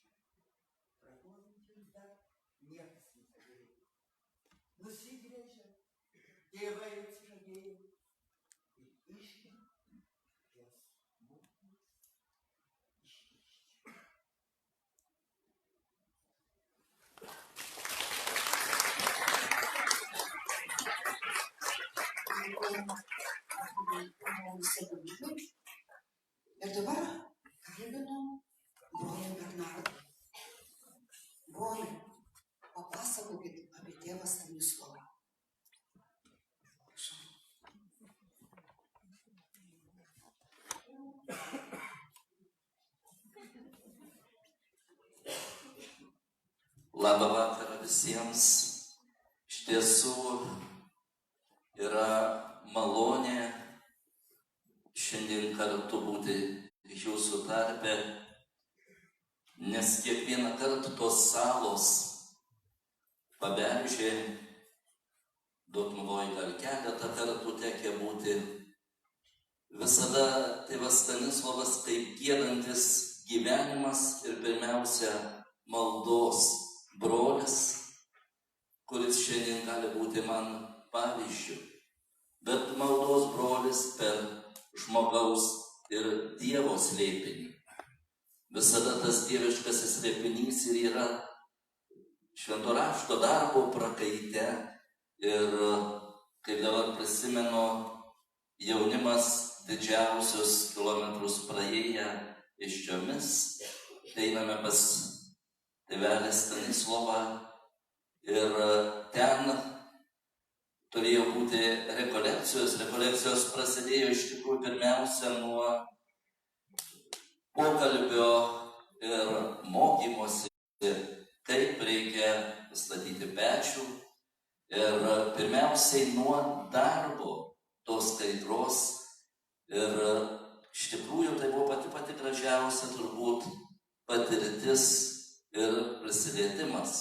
Praguodantiems dar niekas nepadėjo. Nusigrėžė, tėvai atsižadėjo ir išgirdo jos motinos iškiščių. Ir dabar kalbinu brolį Bernardą. Broli, papasakokit apie tėvą Stanislovą. Prašau. Labą vakarą visiems. Iš tiesų yra malonė šiandien kartu būti jūsų tarpe, nes kiekvieną kartą tos salos paberžė, Dotnuvoj gal keletą kartų tekę būti. Visada tėvas Stanislovas kaip giedantis gyvenimas ir pirmiausia maldos brolis, kuris šiandien gali būti man pavyzdžiu, bet maldos brolis per žmogaus ir Dievo slėpinį. Visada tas dieviškasis slėpinys ir yra švento rašto darbo prakaite ir, kaip dabar prisimenu, jaunimas didžiausius kilometrus praėję pėsčiomis, einame pas tėvelį Stanislovą ir ten turėjo būti rekolekcijos. Rekolekcijos prasidėjo iš tikrųjų pirmiausia nuo pokalbio ir mokymosi, kaip reikia statyti pečių ir pirmiausiai nuo darbo tos kaitros. Ir iš tikrųjų tai buvo pati gražiausia turbūt patirtis ir prisilietimas.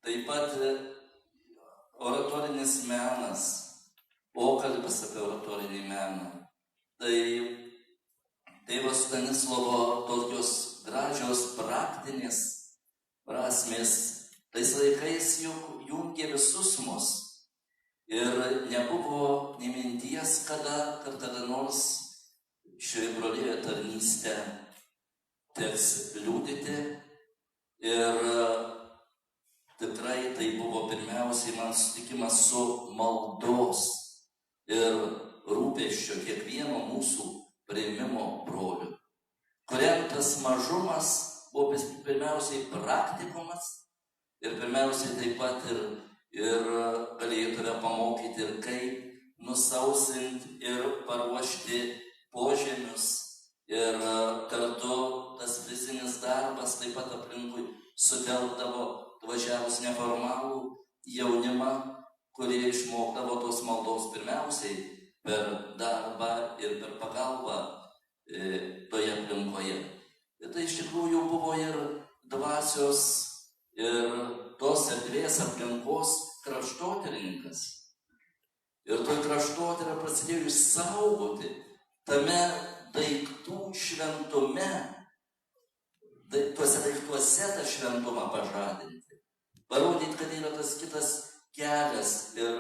Taip pat oratorinis menas, pokalbis apie oratorinį meną. Tai tėvo Stanislovo tokios gražios praktinės prasmės tais laikais juk jungė visus mus. Ir nebuvo nei minties, kada nors šioje brolėje tarnystę teks liudyti. Ir tikrai tai buvo pirmiausiai man sutikimas su maldos ir rūpesčio kiekvieno mūsų priėmimo brolių, kuriam tas mažumas buvo pirmiausiai praktikumas ir pirmiausiai taip pat ir galėjo tave pamokyti ir kaip nusausinti ir paruošti požemius. Ir kartu tas fizinis darbas taip pat aplinkui sutelkdavo atvažiavus neformalų jaunimą, kurie išmokdavo tos maldos pirmiausiai per darbą ir per pagalbą toje aplinkoje. Ir tai iš tikrųjų buvo ir dvasios ir tos erdvės aplinkos kraštotyrininkas. Ir toj kraštotyrą prasidėjo išsaugoti tame daiktų šventume, tuose daiktuose tą šventumą pažadinti, parodyti, kad yra tas kitas kelias. Ir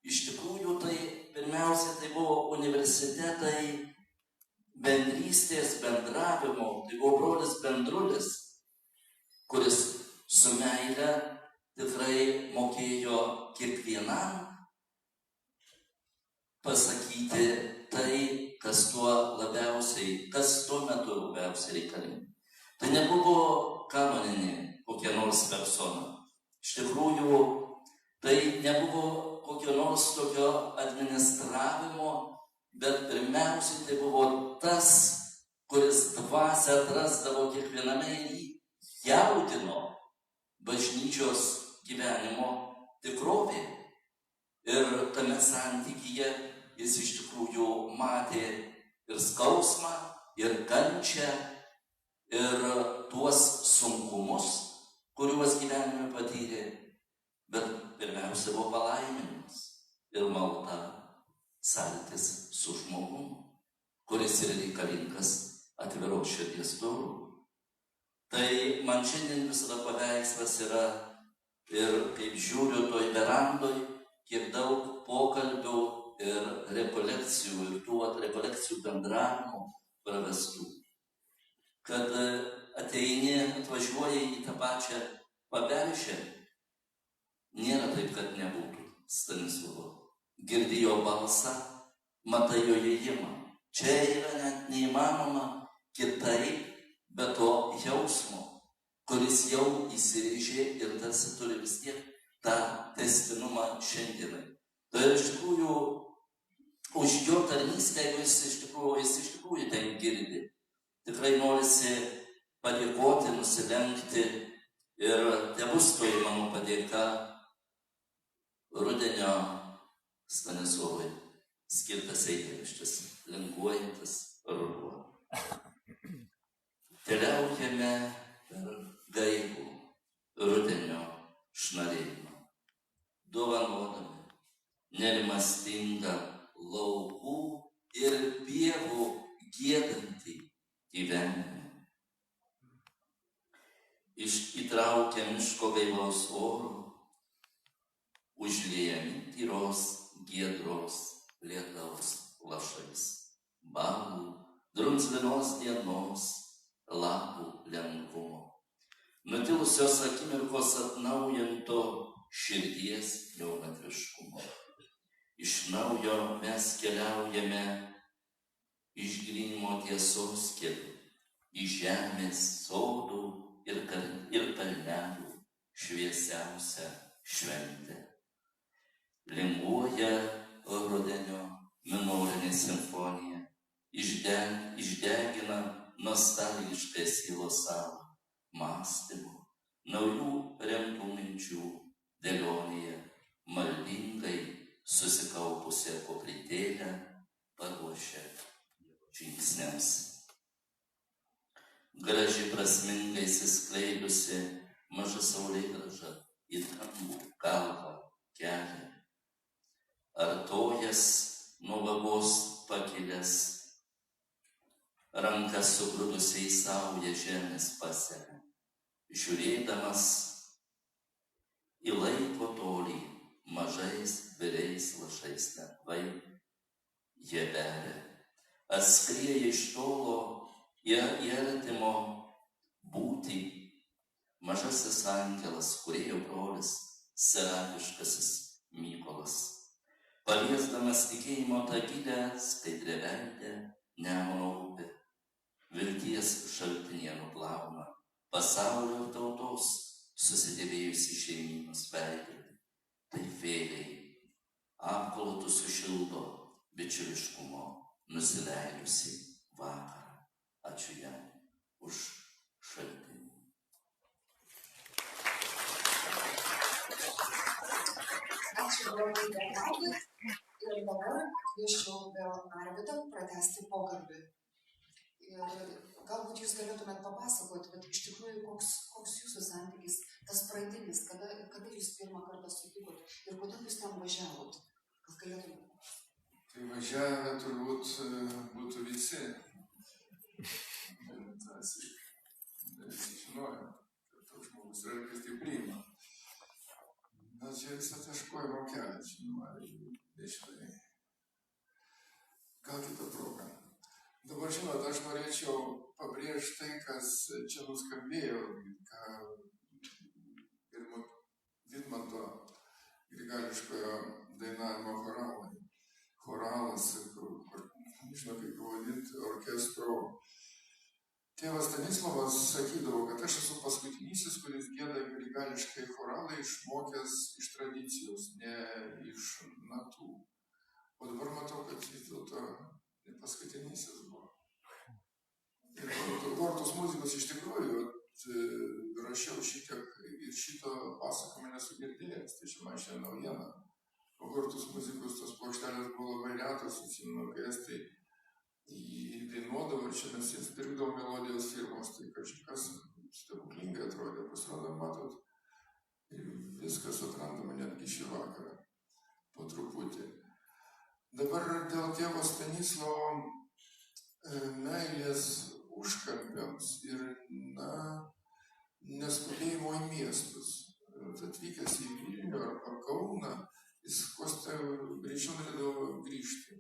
iš tikrųjų tai pirmiausia tai buvo universitetai bendrystės, bendravimo, tai buvo brolis Bendrulis, kuris su meile tikrai mokėjo kiekvienam pasakyti tai, kas tuo metu labiausiai reikalinga. Tai nebuvo kanoninė kokia nors persona. Iš tikrųjų, tai nebuvo kokio nors tokio administravimo, bet pirmiausiai tai buvo tas, kuris dvasią atrasdavo kiekviename ir jį jaudino bažnyčios gyvenimo tikrovė. Ir tame santykyje jis iš tikrųjų matė ir skausmą, ir kančią, ir tuos sunkumus, kuriuos gyvenime patyrė. Bet pirmiausia buvo palaiminimas ir malda, sąlytis su žmogumi, kuris yra reikalingas atviros širdies durų. Tai man šiandien visada paveikslas yra ir kaip žiūriu toj verandoj, kiek daug pokalbių ir rekolekcijų, ir tų rekolekcijų bendravimo pravestų. Kad ateini, atvažiuoji į tą pačią Paberžę, nėra taip, kad nebūtų Stanislovo. Girdi jo balsą, matai jo įėjimą. Čia yra net neįmanoma kitaip, be to jausmo, kuris jau įsirėžė ir tarsi turi vis tiek tą testinumą šiandienai. Tai iš tikrųjų už jo tarnystę, jeigu jis iš tikrųjų ten girdi, tikrai norisi padėkoti, nusilenkti ir tebus toji mano padėka rudenio Stanislovui skirtas eilėraštis, linguojantis ruduo. Keliaujame per gaivų rudenio šnarėjimą, dovanodami nerimastingą laukų ir pievų giedantį gyvenimą. Įtraukę miško gaivaus oro, užliejami tyros giedros lietaus lašais, balų, drumzlinos dienos, lapų lengvumo, nutilusios akimirkos atnaujinto širdies jaunatviškumo. Iš naujo mes keliaujame išgryninimo tiesos keliu, į žemės sodų ir kalnelių šviesiausią šventę. Linguoja rudenio minorinė simfonija, išdegina nostalgiškai sielos salą mąstymo, naujų remtų minčių dėlionėje, maldingai susikaupusią koplytėlę paruošia žingsniams. Gražiai prasmingai įsiskleidusi maža saulėgrąža į dangų kalvą kelia. Artojas nuo vagos pakilęs, rankas sugrūdusiai saują žemės paselia, žiūrėdamas į laiko tolį mažais biriais lašais lengvai jie beria. Atskrieja iš tolo į artimo būtį. Mažasis angelas, kūrėjo brolis, serafiškasis Mykolas. Paliesdamas tikėjimo tą gilę, skaidrią veidę, Nemuno upę, vilties šaltinyje nuplauna pasaulio tautos susidėvėjusi šeimynos veidrodį. Tai vėliai apklotų sušildo bičiuliškumo nusileidusi vakarą. Ačiū jai už šaltinį. Ačiū labai Bernardui. Ir dabar kviečiu vėl Arvydą pratęsti pokalbį. Ir galbūt jūs galėtumėt papasakoti, bet iš tikrųjų koks jūsų santykis, tas pradinis, kada jūs pirmą kartą sutikot ir kodėl jūs ten važiavot? Gal galėtumėt? Tai važiavę turbūt būtų visi. Visi žinojo, kad toks žmogus yra, kas tai priima. Bet čia visą taškojimo kelią, žinoma, dešinai. Gal kitą progą. Dabar, žinot, aš norėčiau pabrėžti tai, kas čia nuskambėjo, ką Vidmanto grigališkojo dainavimo choralas, kur, nežinau, kaip pavadinti, orkestro. Tėvas Stanislavas sakydavo, kad aš esu paskutinysis, kuris gieda grigališkai choralą išmokęs iš tradicijos, ne iš natų. O dabar matau, kad vis dėlto ne paskutinysis buvo. Ir kortos muzikos iš tikrųjų rašiau šitiek ir šito pasakojimo nesu girdėjęs, tai čia man šią naujieną. O kortos muzikos tos plokštelės buvo labai retos, atsimenu, kai estai įdainuodavo ir čia mes jas pirkdavom melodijos firmos, tai kažkas stebuklingai atrodė, pasirodo, matot, viskas atrandama netgi šį vakarą, po truputį. Dabar dėl tėvo Stanislovo meilės užkampiams ir, neskubėjimo į miestus. Atvykęs į Vilnių ar Kauną, jis greičiau norėdavo grįžti.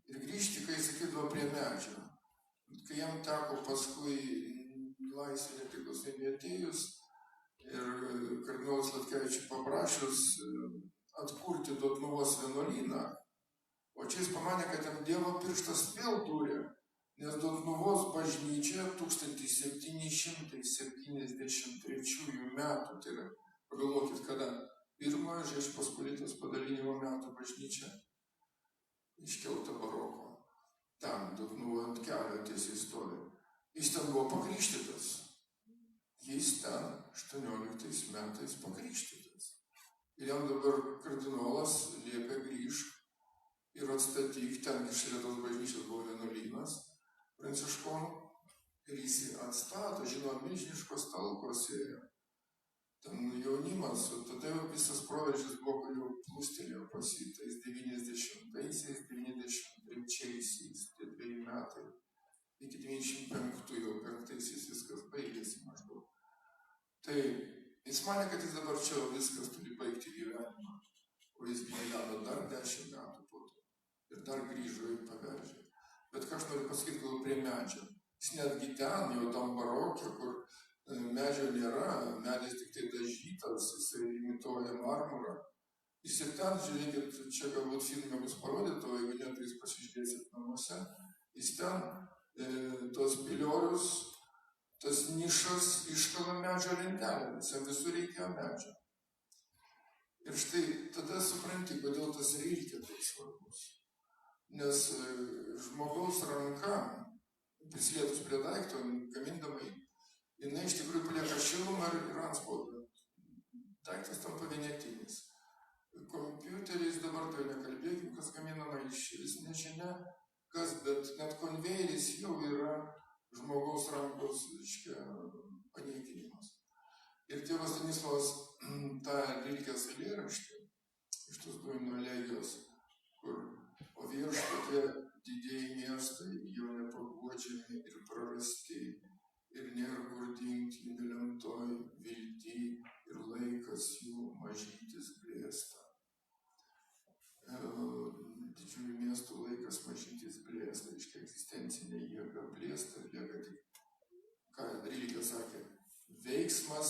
Ir grįžti, kai sakydavo prie medžio. Kai jam teko paskui laisvė nepriklausomybė atėjus ir kardinolas Latkevičius paprašius atkurti Dotnuvos vienuolyną, o čia jis pamanė, kad jam Dievo pirštas vėl durė, nes Dotnuvos bažnyčia 1773 metų, tai yra, pagalvokit, kada pirmojo Žečpospolitos padalinimo metų bažnyčia iškelta baroko. Ten Dotnuvo ant kelio tiesiai stovi. Jis ten buvo pakrikštytas. Jis ten 18 metais pakrikštytas. Ir jam dabar kardinolas liepia grįžk ir atstatyk, ten šalia tos bažnyčios buvo vienuolynas pranciškonų. Ir jis atstato, žinoma, milžiniškos talkos ėjo. Ten jaunimas, o tada jau visas proveržis buvo, kur jau plūstelėjo pasitais 90-aisiais, 93-aisiais, tie 2 metai. Iki 95 jau 5-aisiais viskas baigėsi maždaug. Tai jis manė, kad jis dabar čia viskas turi baigti gyvenimą. O jis gyveno dar 10 metų po to. Ir dar grįžo ir paveržė. Bet ką aš noriu pasakyti, gal prie medžio. Jis netgi ten, jau tam barokė, kur medžio nėra, medis tik tai dažytas, jisai imituoja marmurą. Jis ir ten, žiūrėkit, čia galbūt filme bus parodyta, o jeigu ne, tai jūs pasižiūrėsit namuose. Jis ten tos piliorius, tas nišas iškala medžio lentelėmis, jam visur reikėjo medžio. Ir štai tada supranti, kodėl tas reikia taip svarbus. Nes žmogaus ranka, prisilietus prie daikto, gamindamai, jinai iš tikrųjų palieka šilumą ir antspaudą. Daiktas tampa vienetinis. Kompiuteriais dabar tai nekalbėkim, kas gaminama iš nežinia, kas, bet net konvejeris jau yra žmogaus rankos paniekinimas. Ir tėvas Stanislavas tą Rilkės eilėraštį iš tos Duino elegijos, kur o viešpatie didieji miestai jau nepaguodžiami ir prarasti. Ir nėra kur dingti nelemtoj vilty ir laikas jų mažytis blėsta. didžiųjų miestų laikas mažytis blėsta, reiškia egzistencinė jėga blėsta ir lieka tik, ką Rilkė sakė, veiksmas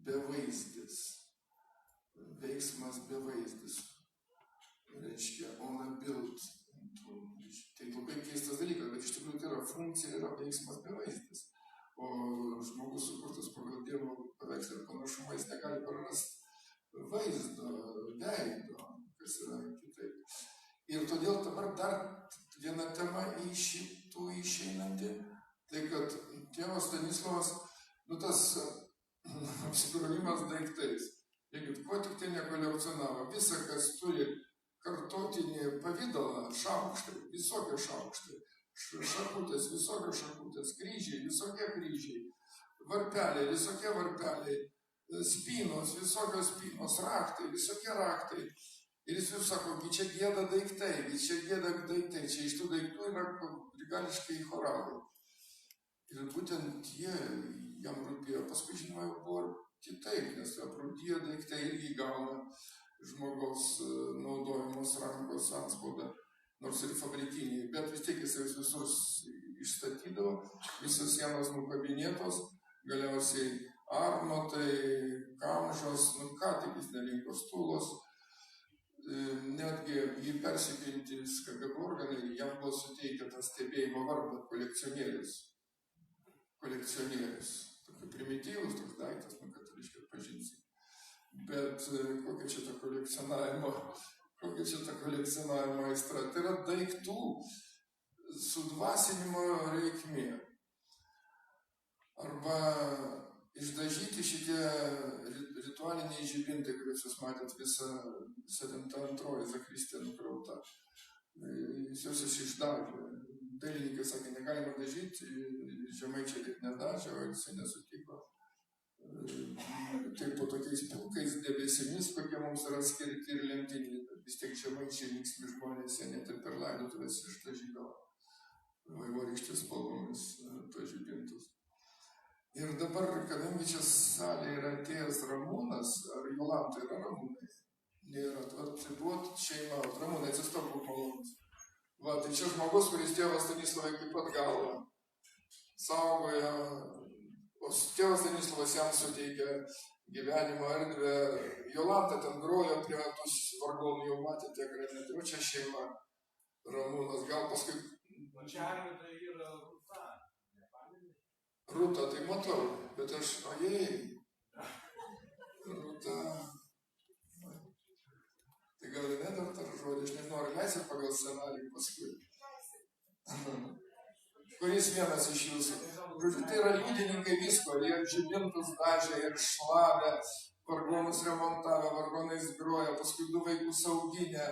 bevaizdis. Veiksmas bevaizdis. Reiškia, on a build. Tai labai keistas dalykas, bet iš tikrųjų tai yra funkcija, yra veiksmas bevaizdis. O žmogus sukurtas pagal Dievo paveikslą ir panašumą, jis negali prarasti vaizdo, veido, kas yra kitaip. Ir todėl dabar dar viena tema iš šitų išeinanti, tai kad tėvas Stanislovas, tas apsikrovimas daiktais, ko tik tai nekolekcionavo, visa, kas turi kartotinį pavydalą, šaukštai, visokie šaukštai, šakutės, visokios šakutės, kryžiai, visokie kryžiai, varpeliai, visokie varpeliai, spynos, visokios spynos, raktai, visokie raktai. Ir jis vis sako, čia gėda daiktai, čia gėda daiktai, čia iš tų daiktų yra grigališkai choralai. Ir būtent jie jam rūpėjo, paskui žinoma buvo kitaip, nes aprūdiję daiktai irgi gauna žmogaus naudojamos rankos atspaudą, nors ir fabrikiniai, bet vis tiek jis visus išstatydavo, visos sienos nukabinėtos, galiausiai arnotai, kamžos, ką tik jis nelinko stulos, netgi jį persikintys KGB organai, jam buvo suteikę tą stebėjimo vardą kolekcionierius. Kolekcionierius. Tokia primityvus toks daiktas, kad reiškia pažinsi. Bet kokia čia ta kolekcionavimo aistra? Tai yra daiktų sudvasinimo reikmė. Arba išdažyti šitie ritualiniai žibintai, kuriuos jūs matėt visą 72 zakristija nukrauta. Jis juos išdažė. Dailininkai sakė, negalima dažyti, žemaičiai taip nedažė, o jisai nesutiko. Taip po tokiais pilkais debesimis, kokie mums yra skirti ir lemtiniai, vis tiek žemaičiai linksmi žmonės, jie net ir per laidotuvės išdažydavo vaivorykštės spalvomis tos žibintus. Ir dabar, kadangi čia salėje yra atėjęs Ramūnas, ar Jolanta yra Ramūnai? Nėra, tai buvo šeima, Ramūnai, atsistok būk malonus. Va, tai čia žmogus, kuris tėvas Stanislavai kaip pat galva saugoja, o tėvas Stanislavas jam suteikia gyvenimo erdvę. Jolanta ten grojo prie tus vargonų, jau matėte ekrane, tai čia šeima Ramūnas, gal paskui... Pačiarvė tai yra Rūta. Rūta, tai matau, bet aš, ojei, Rūta. Tai gal ir nedar tar žodį, aš nežinau, ar leisit pagal scenarijų paskui. Kuris vienas iš jūsų? Žodžiu, tai yra liudininkai visko, jie žibintus dažė ir šlavė, vargonus remontavę, vargonais groja, paskui 2 vaikus auginę.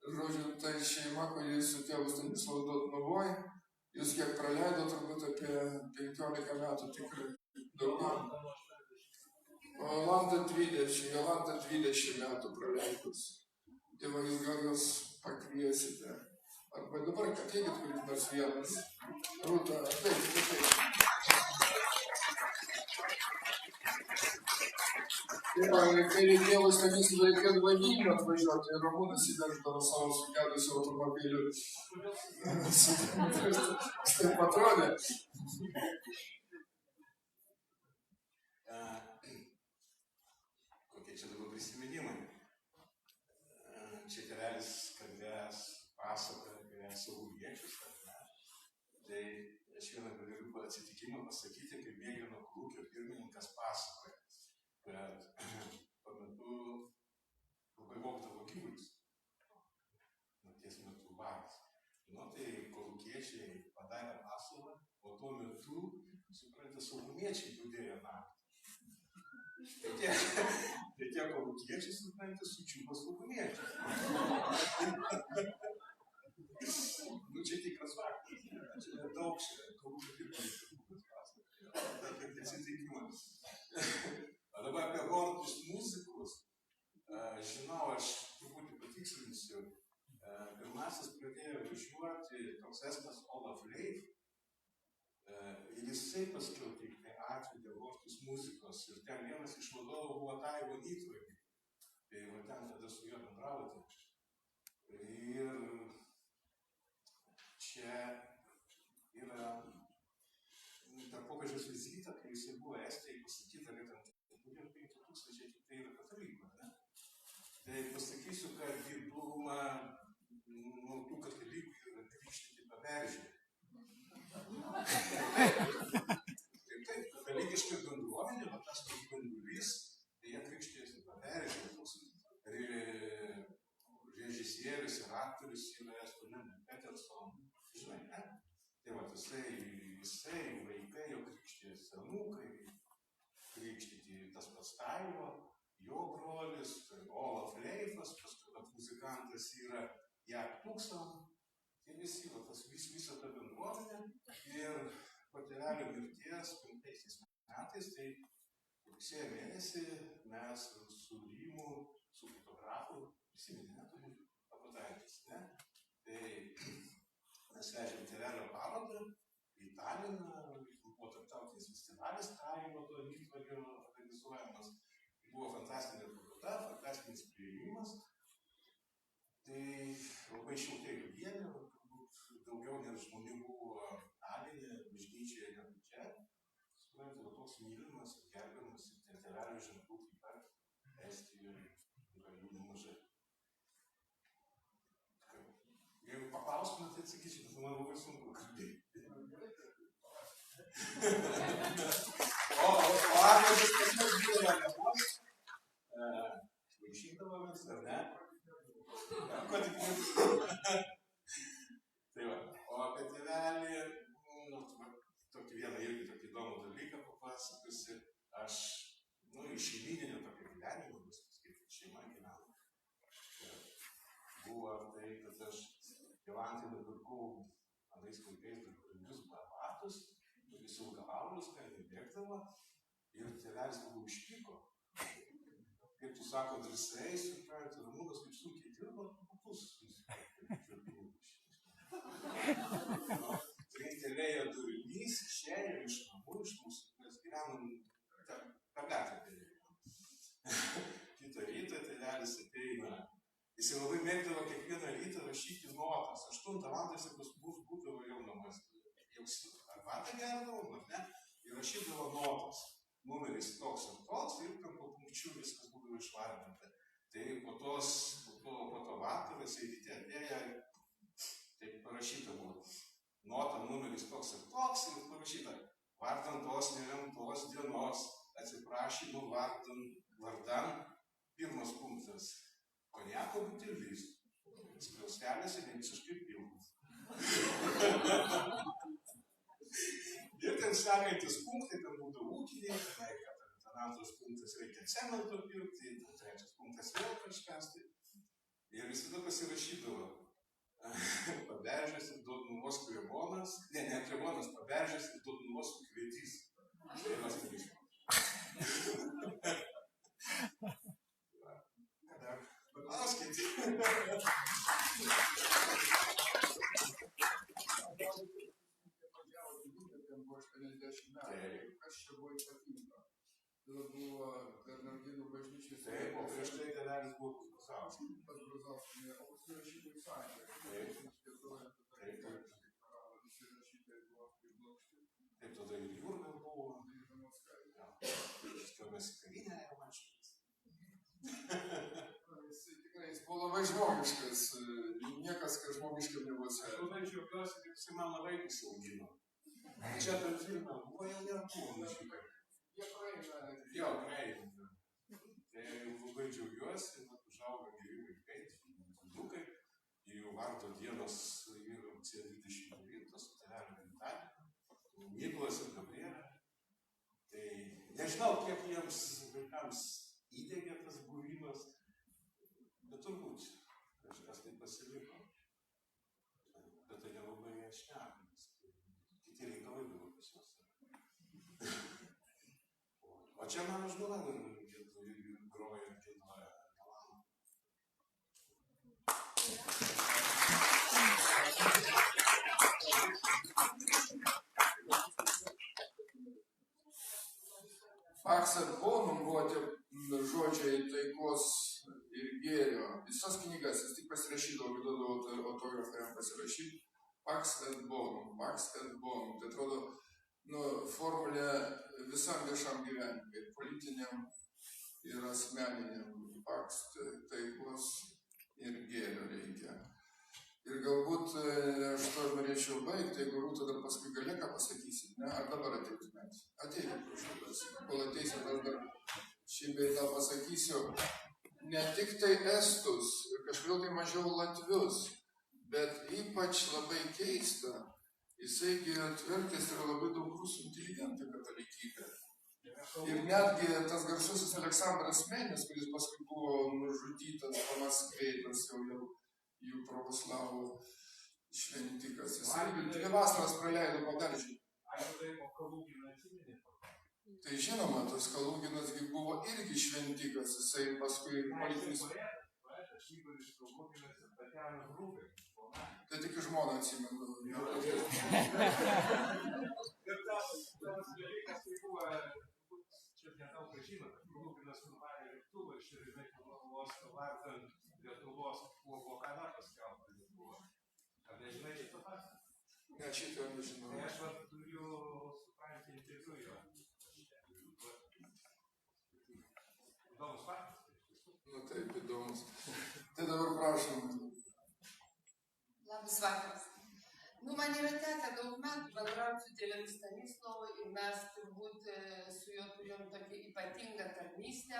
Žodžiu, tai šeima, kuri su tėvu Stanislovu Dotnuvoj, jūs kiek praleido, turbūt apie 15 metų tikrai daugiau. O Jolanta 20 metų praleidus. Tėvą jūs gal jos pakviesite. Arba dabar ateikit kuris nors vienas. Rūta, ateikit. Kai reikėjo Stanislavui reikėdavo į Vilnių atvažiuoti, ir Ramūnas įveždavo savo sugedusių automobilių. Taip atrodė. Kokie čia dabar prisiminimai? Čia tėvelis kalbėjęs pasakoja apie saugumiečius. Tai aš vieną galiu atsitikimą pasakyti, kai Mėlyno kolūkio pirmininkas pasakoja, kad tuo metu labai vogdavo gyvulius. Nakties metu vagas. Tai kolūkiečiai padarė paslaugą, o tuo metu, suprantate, saugumiečiai judėjo naktį. Tai tie kolūkiečiai, suprantate, sučiupo saugumiečius. Čia tikras faktas. Čia nedaug kolūkio pirmininkas pasakoja. Tai atsitikimas. O dabar apie vordus muzikus. Žinau, aš truputį patikslinsiu. Pirmasis pradėjo važiuoti toks estas Olaf Leif. Ir jisai paskiau tik tai atvedė vordus muzikos. Ir ten vienas iš vadovų buvo Taivo Nytragi. Tai va ten tada su juo bendravote. Ir čia yra per popiežiaus vizitą, kai jisai buvo Estijai, pasakyta, kad ten 5000 tik tai yra katalikų, ne? Tai pasakysiu, kad dauguma tų katalikų yra krikštyti paberžė. Taip, katalikiška bendruomenė, va tas bendrys, tai jie krikštėsi paberžė. Režisierius ir aktorius yra Estonė Peterson, žinai, ne? Tai va, visai vaikai jau krikštėsi, senūkai, krikštyti tas pats Taivo, jo brolis, Olaf Leifas, paskui muzikantas yra Jak Tuksam, tai visi, va, tas visą tą bendruomenę. Ir po tėvelio mirties 5 metais, tai rugsėjo mėnesį mes su Rymu, su fotografu, prisiminėtum Apataitis, ne? Tai mes vežėm tėvelio parodą į Taliną, buvo tarptautinis festivalis Talino, to Mytvalio organizuojamas. Buvo fantastinė paroda, fantastinis priėjimas. Tai labai šiltai vienė, daugiau net žmonių buvo Taline, bažnyčioje negu čia. Suprantu, toks mylimas, gerbiamas ir ten tėvelio ženklų taip pat Estijoje yra jų nemažai. Jeigu paklaustumėte, tai atsakyčiau, bet man labai sunku kalbėti. O atvažias pas mus buvo nebos, vaišindavomės, ar ne? Ko tik nebus. Tai va, o apie tėvelį, tokį vieną irgi tokį įdomų dalyką papasakosiu. Aš, iš šeimyninio tokio gyvenimo, kaip šeima gyvena. Buvo tai, kad aš Jolantai nupirkau anais laikais brandžius batus, tokius ilgalaulius, ką jie bėgdavo, ir tėvelis labai užpyko. Kaip tu sako, drįsai, supranti, Ramūnas kaip sunkiai dirbo, batus nusipirkti. Trinktelėjo durinys, išėjo iš namų, iš mūsų, mes gyvenom per gatvę dėlėjom. Kitą rytą tėvelis ateina. Jis labai mėgdavo kiekvieną rytą rašyti notas. 8 valandą jis pas mus būdavo jau namas. Jau arbatą gerdavo, ne? Ir rašydavo notas. Numeris toks ir toks, ir po punkčių viskas būdavo išvardinta. Tai po to vakaras, ryte atėjo, taip parašyta buvo. Nota numeris toks ir toks, ir parašyta. Vardan tos nelemtos dienos, atsiprašymų vardan, pirmas punktas. Konjako butelis, skliaustelės ir visiškai pilnas. Ir ten sekantis punktai, ten būdavo ūkiniai, ten antras punktas reikia cemento pirkti, trečias punktas vėl kažkas. Ir visada pasirašydavo Paberžės ir Dotnuvos klebonas, ne klebonas, Paberžės ir Dotnuvos kvietys. Tai mes turėsime. Paklauskite. Kas čia buvo ypatinga? Tai buvo Bernardinų bažnyčios. Taip, o prieš tai tėvelis buvo Brazauskas. Pas Brazauskas, o paskui rašytojų sąjunga. Taip, tada ir Jurga buvo. Mes į kavinę jau mačiau. Jis buvo labai žmogiškas, niekas, kad žmogiškiam nebuvo Aš labai džiaugiuosi, kaip jisai man labai įsiaugino. Čia per filmą buvo jau nebuvo mažiukai. Jie praeina. Jo, praeina. Tai labai džiaugiuosi, užaugo geri vaikai, dukai, ir jų vardo dienos yra rugsėjo 29, tėvelio gimtadienį, Mykolas ir Gabrielė. Tai nežinau, kiek jiems vaikams įdegė tas buvimas, bet turbūt kažkas tai pasiliko. Bet tai nelabai jie šnekamas. Kiti reikalai buvo pas juos. O čia mano žmona groja ir giedoja Galanų. Pax et bonum buvo tie žodžiai taikos ir gėrio. Visas knygas jis tik pasirašydavo, duodavo autografą jam pasirašyti. Pax et bonum, Pax et bonum. Tai atrodo, formulė visam viešam gyvenimui, ir politiniam, ir asmeniniam. Pax, taikos ir gėrio reikia. Ir galbūt aš to norėčiau baigti, jeigu Rūta dar paskui gali ką pasakysit, ne? Ar dabar ateitumėt? Ateikit, prašau, kol ateisit, aš dar šį beitą pasakysiu. Ne tik tai estus, ir kažkodėl tai mažiau latvius, bet ypač labai keista, jisaigi atvertęs yra labai daug rusų inteligentų katalikybę. Ir netgi tas garsusis Aleksandras Menis, kuris paskui buvo nužudytas Pamaskvėj, jų pravoslavų šventikas. Jis irgi 2 vasaras praleido Paberžėj. Tai žinoma, tas Kalūginas buvo irgi šventikas, jisai paskui politinis... Tai tik žmona atsimenu. Ir tas dalykas, tai buvo, čia nedaug žinot, Kalūginas nuvarė lėktuvą iš Remekių uosto vartant Lietuvos buvo kada paskelbta Lietuva. Ar nežinai šitą faktą? Ne, šitą nežinau. Tai aš turiu suprantinti su juo. Įdomus faktas. Taip, įdomus. Tai dabar prašom. Labas vakaras. Man yra tekę daug metų bendrauti su tėveliu Stanislovu ir mes turbūt su juo turėjom tokią ypatingą tarnystę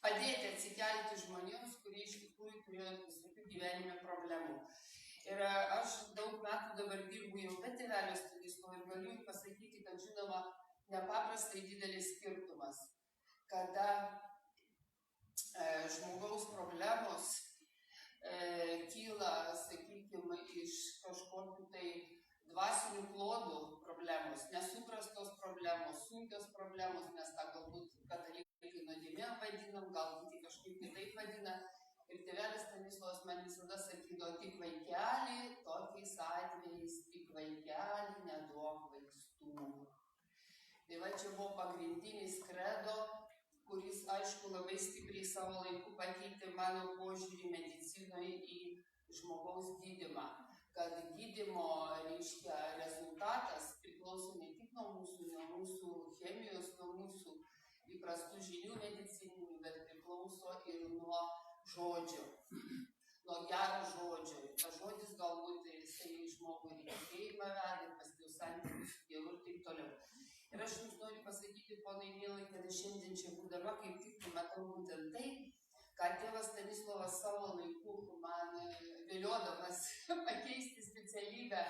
padėti atsikelti žmonėms, kurie iš tikrųjų turėjo visokių gyvenime problemų. Ir aš daug metų dabar dirbu jau be tėvelio Stanislovo ir galiu pasakyti, kad žinoma, nepaprastai didelis skirtumas, kada žmogaus problemos kyla, sakykime, iš kažkokių tai dvasinių klodų problemos, nesuprastos problemos, sunkios problemos, mes tą galbūt katalikai nuodėmėm vadinam, gal kiti kažkaip kitaip vadina. Ir tėvelis Stanislovas man visada sakydavo, tik vaikelį, tokiais atvejais, tik vaikelį, neduok vaistų. Tai va čia buvo pagrindinis kredo, kuris, aišku, labai stipriai savo laiku pakeitė mano požiūrį medicinoje į žmogaus gydymą. Kad gydymo, reiškia, rezultatas priklauso ne tik nuo mūsų chemijos, nuo mūsų įprastų žinių medicininių, bet priklauso ir nuo žodžio, nuo gero žodžio. Ir tas žodis galbūt jisai žmogui į tikėjimą veda, paskiau santykius su Dievu ir taip toliau. Ir aš jums noriu pasakyti, ponai mielai, kad šiandien čia būdama kaip tik matau būtent tai, ką tėvas Stanislovas savo laiku man viliodamas pakeisti specialybę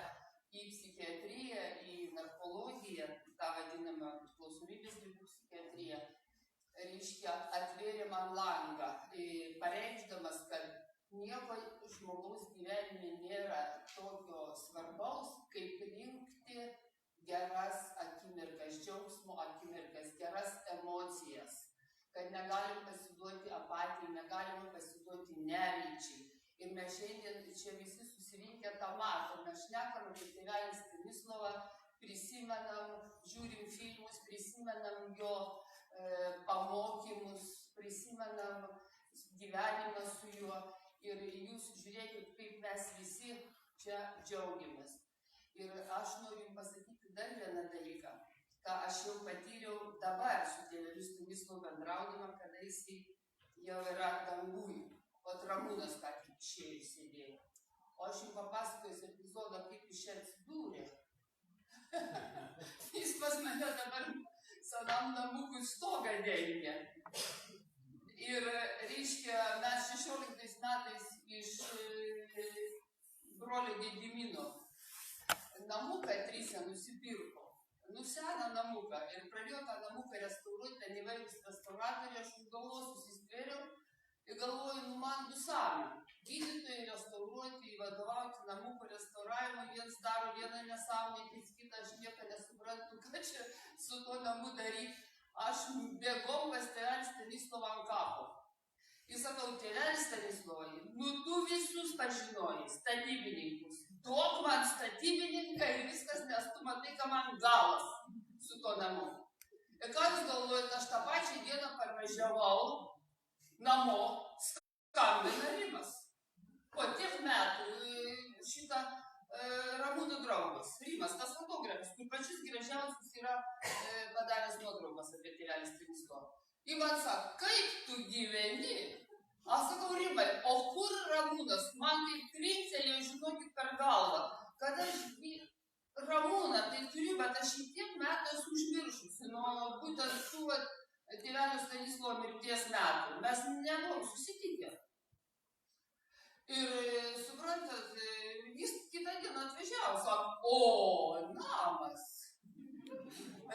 į psichiatriją, į narkologiją, tą vadinamą priklausomybės ligų psichiatriją, reiškia, atvėrė man langą, pareikšdamas, kad nieko žmogaus gyvenime nėra tokio svarbaus, kaip rinkti geras akimirkas, džiaugsmo akimirkas, geras emocijas, kad negalim pasiduoti apatijai, negalim pasiduoti nevilčiai. Ir mes šiandien čia visi susirinkę tą matom, mes šnekam apie tėvelį Stanislovą, prisimenam, žiūrim filmus, prisimenam jo pamokymus, prisimenam gyvenimą su juo ir jūs žiūrėkit, kaip mes visi čia džiaugiamės. Ir aš noriu jums pasakyti dar vieną dalyką, ką aš jau patyriau dabar su tėveliu Stanislovu bendraudama, kada jisai jau yra dangui, o Ramūnas ką tik išėjo sėdėjo. O aš jums papasakosiu epizodą, kaip jis čia atsidūrė. Jis pas mane dabar senam namukui stogą dengia. Ir, reiškia, mes 16 metais iš brolio Gedimino namuką trise nusipirko. Seną namuką. Ir pradėjo tą namuką restauruoti, ten įvairūs restauratoriai, aš už galvos susistvėriau ir galvoju, man sami. Gydytojai restauruoti, vadovauti namukų restauravimui, viens daro vieną nesąmonę, kitą aš nieko nesuprantu, ką čia su tuo namu daryti. Aš bėgau pas tėvelį Stanislovą ant kapo. Jis sakau, tėvelį Stanislovai, tu visus pažinojai, statybininkus. Duok man statybininką ir viskas, nes tu matai, ką man galas su tuo namu. Ir ką jūs galvojate, aš tą pačią dieną parvažiavau namo skambina Rimas. Po tiek metų šitą Ramūno draugas, Rimas, tas fotografas, kur pačius gražiausius yra padaręs nuotraukas apie tėvelį Stanislovą. Ir man sako, kaip tu gyveni? Aš sakau, Rimai, o kur Ramūnas? Man kaip trinktelėjo, žinokit, per galvą. Kad aš Ramūną tai turiu, bet aš į tiek metų esu užmiršusi nuo būtent tų tėvelio Stanislovo mirties metų. Mes nebuvom susitikę. Ir suprantat, jis kitą dieną atvažiavo, sako, o, namas,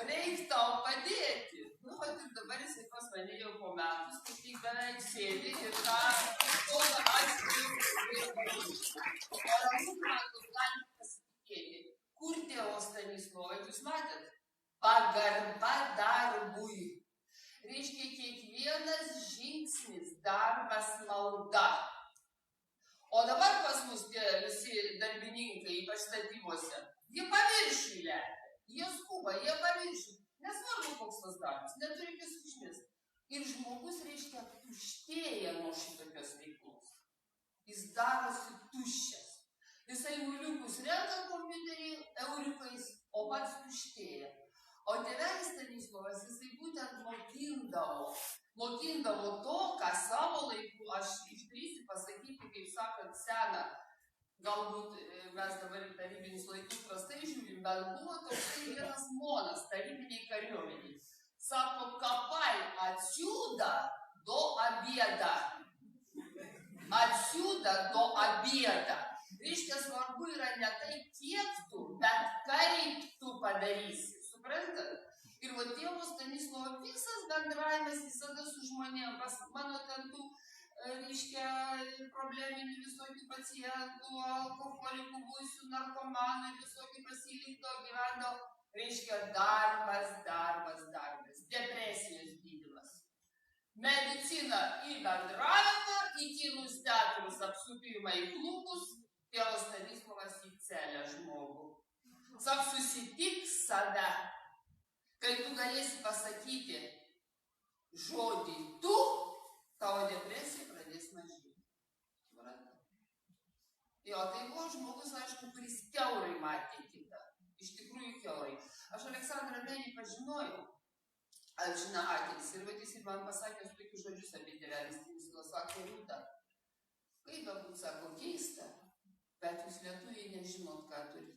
reik tau padėti. Nu, vat ir dabar jisai pas mane jau po metus, kaip tik beveik sėdi ir tą toną atskirti. O Ramūnas gali pasitikėti. Kur tėvo Stanislovai, jūs matėt? Pagarba darbui. Reiškia, kiekvienas žingsnis darbas malda. O dabar pas mus tie visi darbininkai, ypač statymuose, jie paviršių lekia, jie skuba, jie paviršių. Nesvarbu, koks tas darbas, neturi jokios reikšmės. Ir žmogus, reiškia, tuštėja nuo šitokios veiklos. Jis darosi tuščias. Jisai nuliukus renka kompiuterį euriukais, o pats tuštėja. O tėvelis Stanislovas, jisai būtent mokindavo to, ką savo laiku, aš išdrįsiu pasakyti, kaip sakant, seną, galbūt mes dabar į tarybinius laikus prastai žiūrim, bet buvo toksai vienas monas tarybiniai kariuomeniai. Sako, kapai atsiūda do abieda. Atsiūda do abieda. Reiškia, svarbu yra ne tai, kiek tu, bet kaip tu padarysi. Suprantat? Ir va tėvo Stanislovo visas bendravimas visada su žmonėm, pas mano ten tų, reiškia, probleminių visokių pacientų, alkoholikų, buvusių narkomanų, visokių pasilikto gyveno, reiškia, darbas, depresijos gydymas. Medicina į bendravimą, į kinus teatrus apsupimą į klubus, tėvas Stanislovas į celę žmogų. Sak, susitik save. Kai tu galėsi pasakyti žodį tu, tavo depresija pradės mažyti. Suprantat? Jo, tai buvo žmogus, aišku, kuris kiaurai matė kitą. Iš tikrųjų kiaurai. Aš Aleksandrą Menį pažinojau, amžiną atilsį, ir vat jis man pasakė tokius žodžius apie tėvelį Stanislovą. Sako, Rūta, kaip galbūt, sako, keista, bet jūs lietuviai nežinot, ką turite.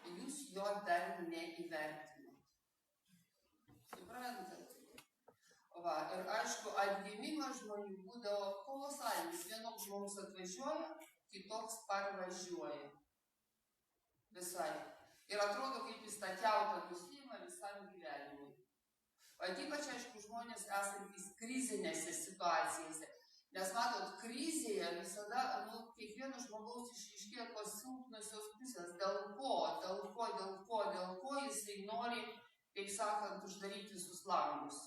Jūs jo dar neįvertinot. Suprantat? Va, ir aišku, atgimimas žmonių būdavo kolosalinis. Vienoks žmogus atvažiuoja, kitoks parvažiuoja. Visai. Ir atrodo, kaip jis tą kiautą nusiima visam gyvenimui. O ypač, aišku, žmonės esantys krizinėse situacijose. Nes matot, krizėje visada, kiekvieno žmogaus išryškėja tos silpnosios pusės. Dėl ko jisai nori, kaip sakant, uždaryti visus langus.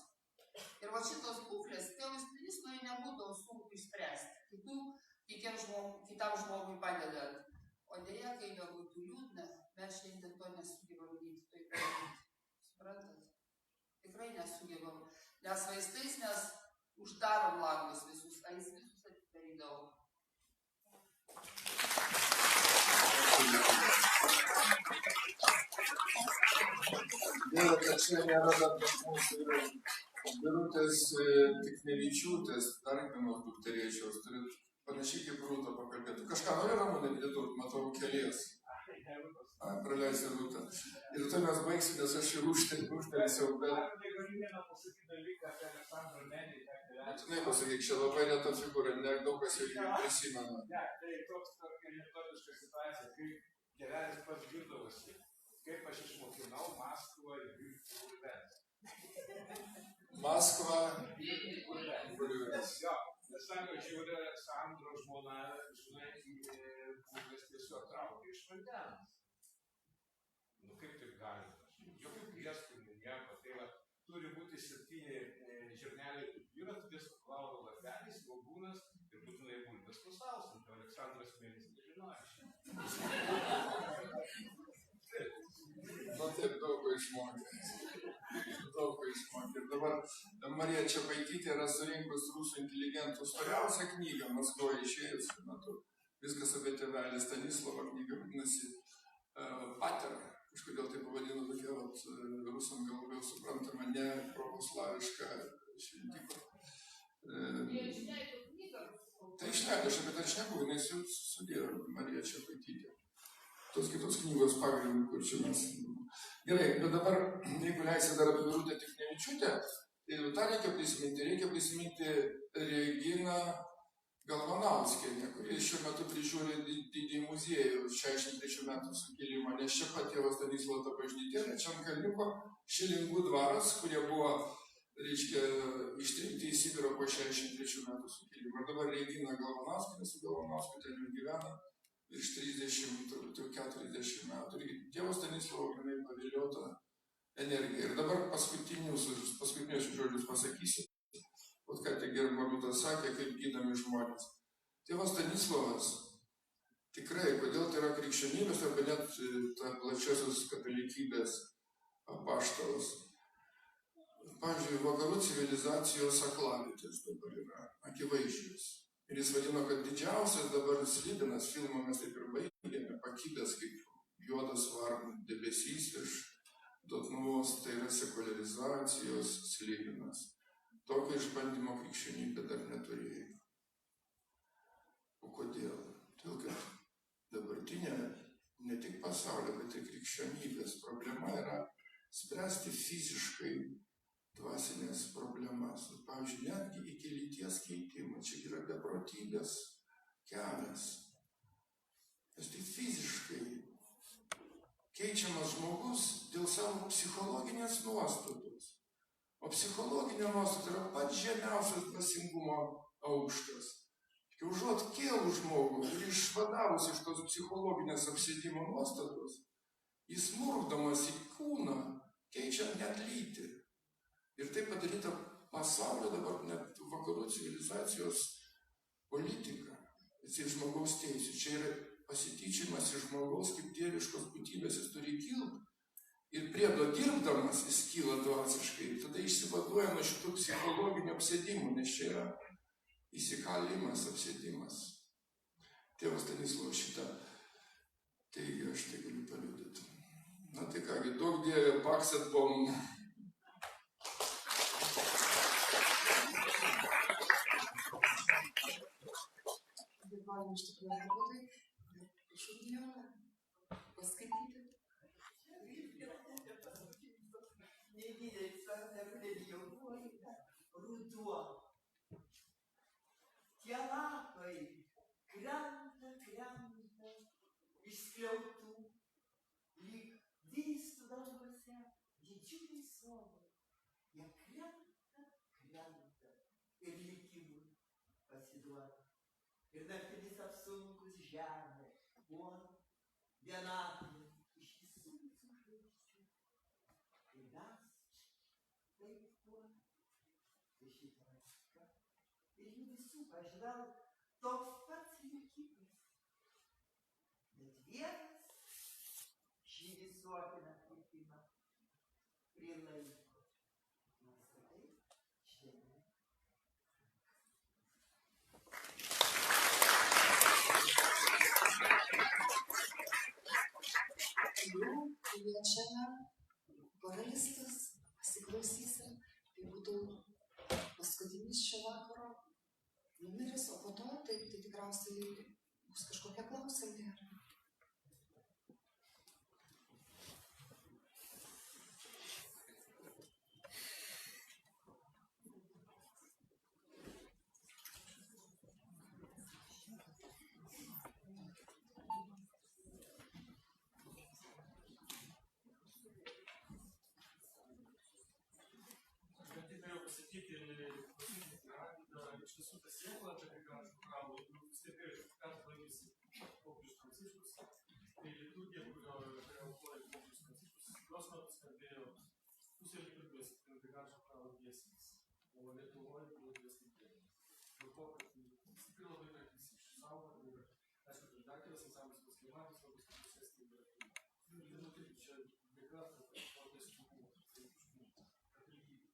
Ir va šitos būklės tėvui Stanislovui nebūdavo sunku išspręsti. Kitam žmogui padedant. O dėja, kai nebūtų liūdna, mes šiandien to nesugebam daryti. Suprantat? Tikrai nesugebam. Nes vaistais mes uždarom langus visus, a jis visus atidarydavo. Gaila, kad čia nėra dar pas mūsų Birutės Tiknevičiūtės, dar vienos dukterėčios. Turit panašiai kaip Rūta pakalbėti. Kažką nori, Ramūnai, pridurt, matau kelies. Praleisi Rūtą. Ir tai mes baigsim, nes aš jau užtelsiau, bet... Vieną pasakyti dalyką apie Aleksandrą Menį. Būtinai pasakyk, čia labai reta figūra, daug kas jau prisimena. Ne, tai toks anekdotiška situacija, kaip tėvelis pats girdavosi, kaip aš išmokinau Maskvą dirbti bulves. Maskva bulves. Jo, nes sako, žiūri, Aleksandro žmona, žinai, bulves tiesiog traukia iš vandens. Nu kaip taip galima? Jokių prieskonių, nieko. Tai va, turi būti 7 žirneliai pipirą, tiesiog laudo lapeliais, svogūnas ir būtinai bulves pasausinti. Aleksandras Menis nežinojo. Nu taip, daug ko išmokė. Ir dabar Marija Čepaitytė yra surinkus rusų inteligentų storiausią knygą Maskvoje išėjusiu metu. Viskas apie tėvelį Stanislavą, knyga vadinasi Pater. Kažkodėl tai pavadino tokia rusam gal labiau suprantama, ne pravoslaviška šventykla. Jie išleido knygą. Tai išleido, aš apie tai šneku, jinai sudėjo Marija Čepaitytė. Tos kitos knygos pagrindų, kur čia mes... Gerai, bet dabar, jeigu leisi dar apie Birutę Tichnevičiūtę, tai reikia prisiminti Reginą Galvanauskienę, kuri šiuo metu prižiūri didįjį muziejų 63 metų sukilimo, nes čia pat tėvas Stanislovo bažnytėlė, čia ant kalniuko Šilingų dvaras, kurie buvo, reiškia, ištrenkti į Sibirą po 63 metų sukilimo. Ir dabar Regina Galvanauskienė su Galvanausku ten jau gyvena virš 30, turbūt 40 metų. Ir tėvo Stanislovo grinai paviliota energija. Ir dabar paskutinius žodžius pasakysiu. Vat ką tik Germaliutas sakė, kaip gydomi žmonės. Tėvas Stanislovas tikrai, kodėl tai yra krikščionybės, arba net ta plačiosios katalikybės apaštalas. Pavyzdžiui, vakarų civilizacijos aklavietės dabar yra akivaizdžios. Ir jis vadino, kad didžiausias dabar slybinas, filmą mes taip ir baigėme, pakibęs kaip juodas varnų debesys virš Dotnuvos, tai yra sekuliarizacijos slybinas. Tokio išbandymo krikščionybė dar neturėjo. O kodėl? Todėl, kad dabartinė ne tik pasaulio, bet ir krikščionybės problema yra spręsti fiziškai dvasinės problemas. Pavyzdžiui, netgi iki lyties keitimo. Čia yra beprotybės kelias. Nes tai fiziškai keičiamas žmogus dėl savo psichologinės nuostatos. O psichologinė nuostata yra pats žemiausias dvasingumo aukštas. Užuot kėlų žmogų ir išvadavus iš tos psichologinės apsėdimo nuostatos, jis murkdamas į kūną keičia net lytį. Ir tai padaryta pasaulio dabar net vakarų civilizacijos politika. Jis ir žmogaus teisų. Čia yra pasityčiamas iš žmogaus kaip dieviškos būtybės, jis turi kilti. Ir priedo dirbdamas jis kyla dvasiškai. Ir tada išsivaduoja nuo šitų psichologinių apsėdimų, nes čia yra įsikalimas, apsėdimas. Tėvas Stanislavas šitą teigia, aš tai galiu paliudyti. Na tai kągi, daug dievė pakset bom. Dėkojame iš tikrųjų darbuotojai. Prašau, Diana, paskaityti. Nedidelis varnelė jau buvo ruduo. Tie lapai krenta iš skliautų, lyg vystų danguose didžiuliai sodai. Jie krenta ir likimui pasiduoda. Ir naktimis apsunkus žemė, puola vienatvė iš visų žvaigždžių. Ir mes taip puola iš šitą ranką. Ir jų visų pažvelg toks pats likimas. Bet vienas šį visuotiną kvietimą prilaiko. Nors tai šiandien. Kviečiame koralistus, pasiklausysim, tai būtų paskutinis šio vakaro numeris, o po to tai tikriausiai bus kažkokia klausimai. Iš tiesų ta siela, apie ką aš kalbu, stebėjau, kad laikėsi popiežius Pranciškus, tai liturgija, kurio aukoja popiežius Pranciškus, jos metu skambėjo pusė liturgijos Kongregacijos choralo giesmės, o Lietuvoje buvo dvies liturgijos. Dėl to, kad tikrai labai yra išsaugo ir, aišku, tai dar kelias ansamblis paskirmatis, labai stiprus estijai yra. Ir tai čia dėka, kad labai sunku, kad lygybė.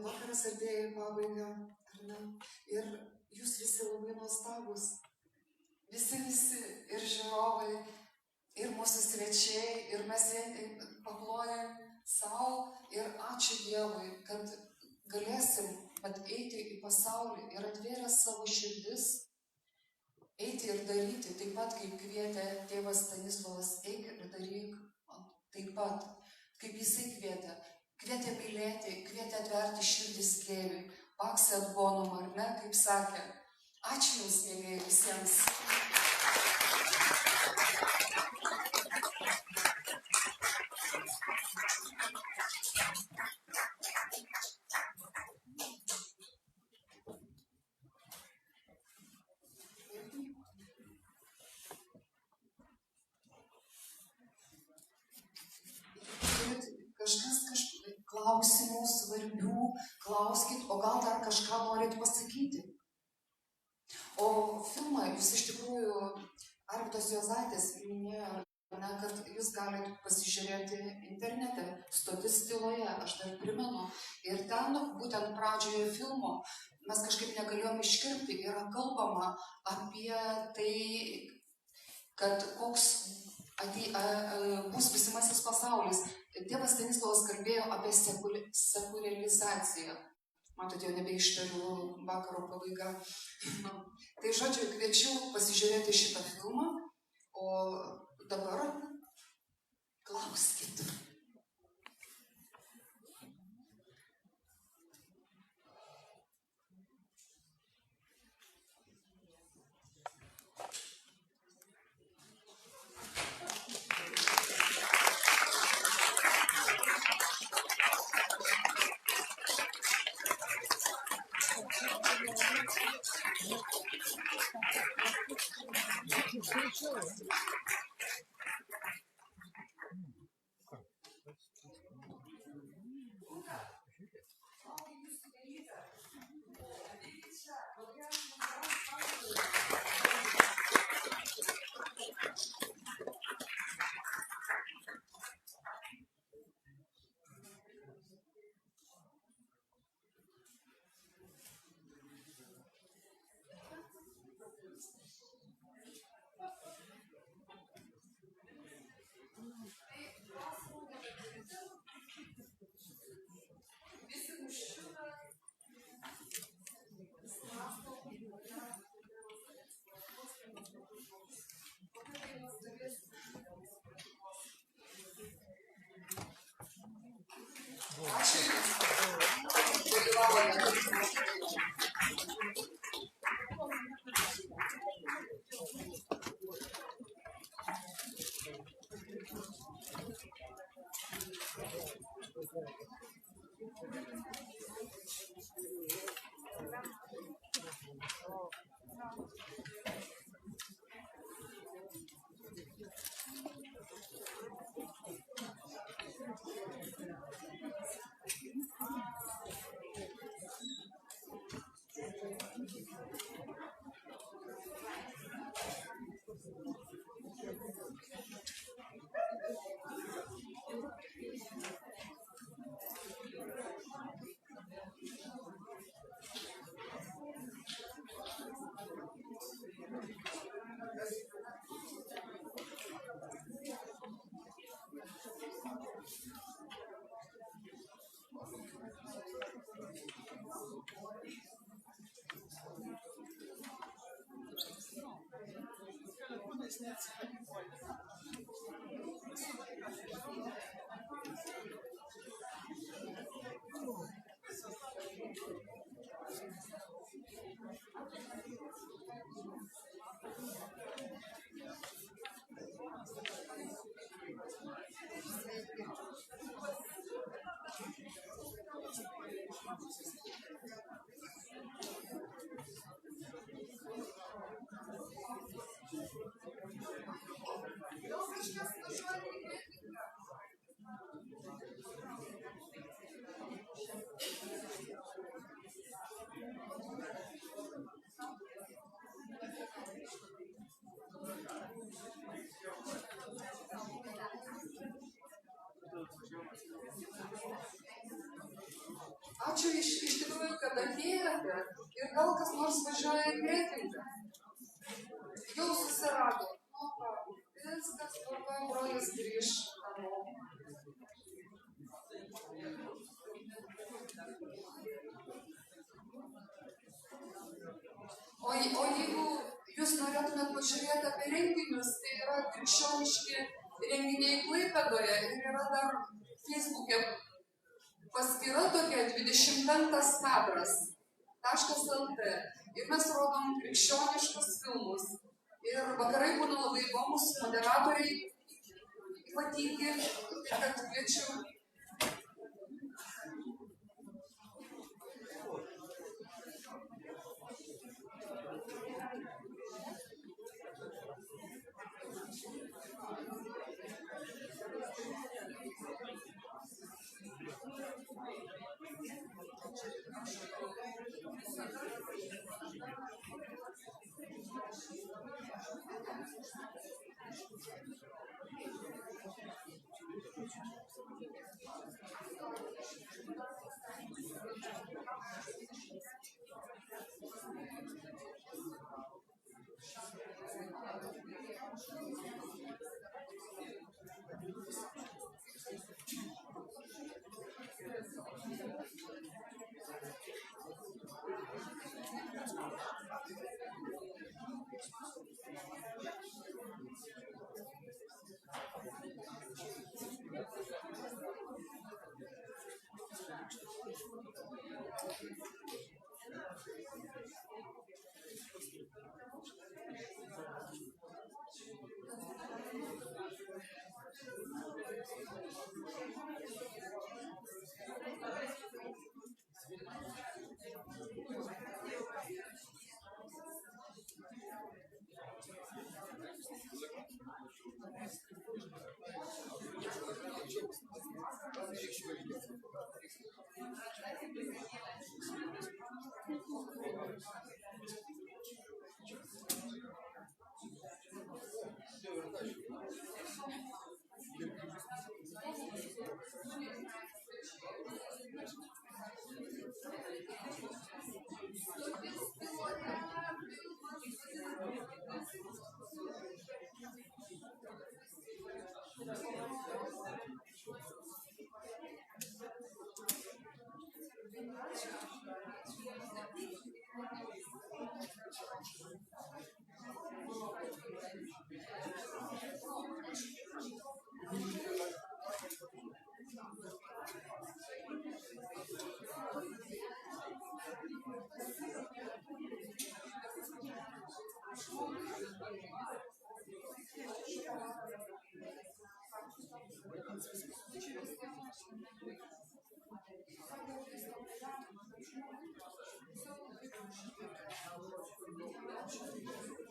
vakaras artėja į pabaigą, ar ne? Ir jūs visi labai nuostabus. Visi, ir žiūrovai, ir mūsų svečiai, ir mes paplojam savo ir ačiū Dievui, kad galėsim eiti į pasaulį ir atvėrę savo širdis, eiti ir daryti, taip pat kaip kvietė tėvas Stanislavas, eik ir daryk, taip pat, kaip jisai kvietė mylėti, kvietė atverti širdis gėriui, pax et bonum, ar ne, kaip sakė. Ačiū Jums, mėlyje, visiems. Klausimų svarbių, klauskit, o gal dar kažką norit pasakyti. O filmą jūs iš tikrųjų, Arvydas Juozaitis minėjo, kad jūs galite pasižiūrėti internete, Stotis tyloje, aš dar primenu. Ir ten, būtent pradžioje filmo, mes kažkaip negalėjom iškirpti, yra kalbama apie tai, kad koks bus būsimasis pasaulis. Tėvas Stanislavas kalbėjo apie sekuliarizaciją. Matote, jau nebeištariu, vakaro pabaiga. Tai žodžiu, kviečiu pasižiūrėti šitą filmą, o dabar klauskit. kad atėjote ir gal kas nors važiuoja į Kretingą. Jau susirado. Nu, ką, viskas, tvarkoj, brolis grįš namo. O jeigu jūs norėtumėt pažiūrėti apie renginius, tai yra krikščioniški renginiai Klaipėdoje ir yra dar Facebook'e paskyra tokia 25 kadras.lt ir mes rodom krikščioniškus filmus. Ir vakarai būna labai įdomus, moderatoriai ypatingi, tai kad kviečiu. Thank you.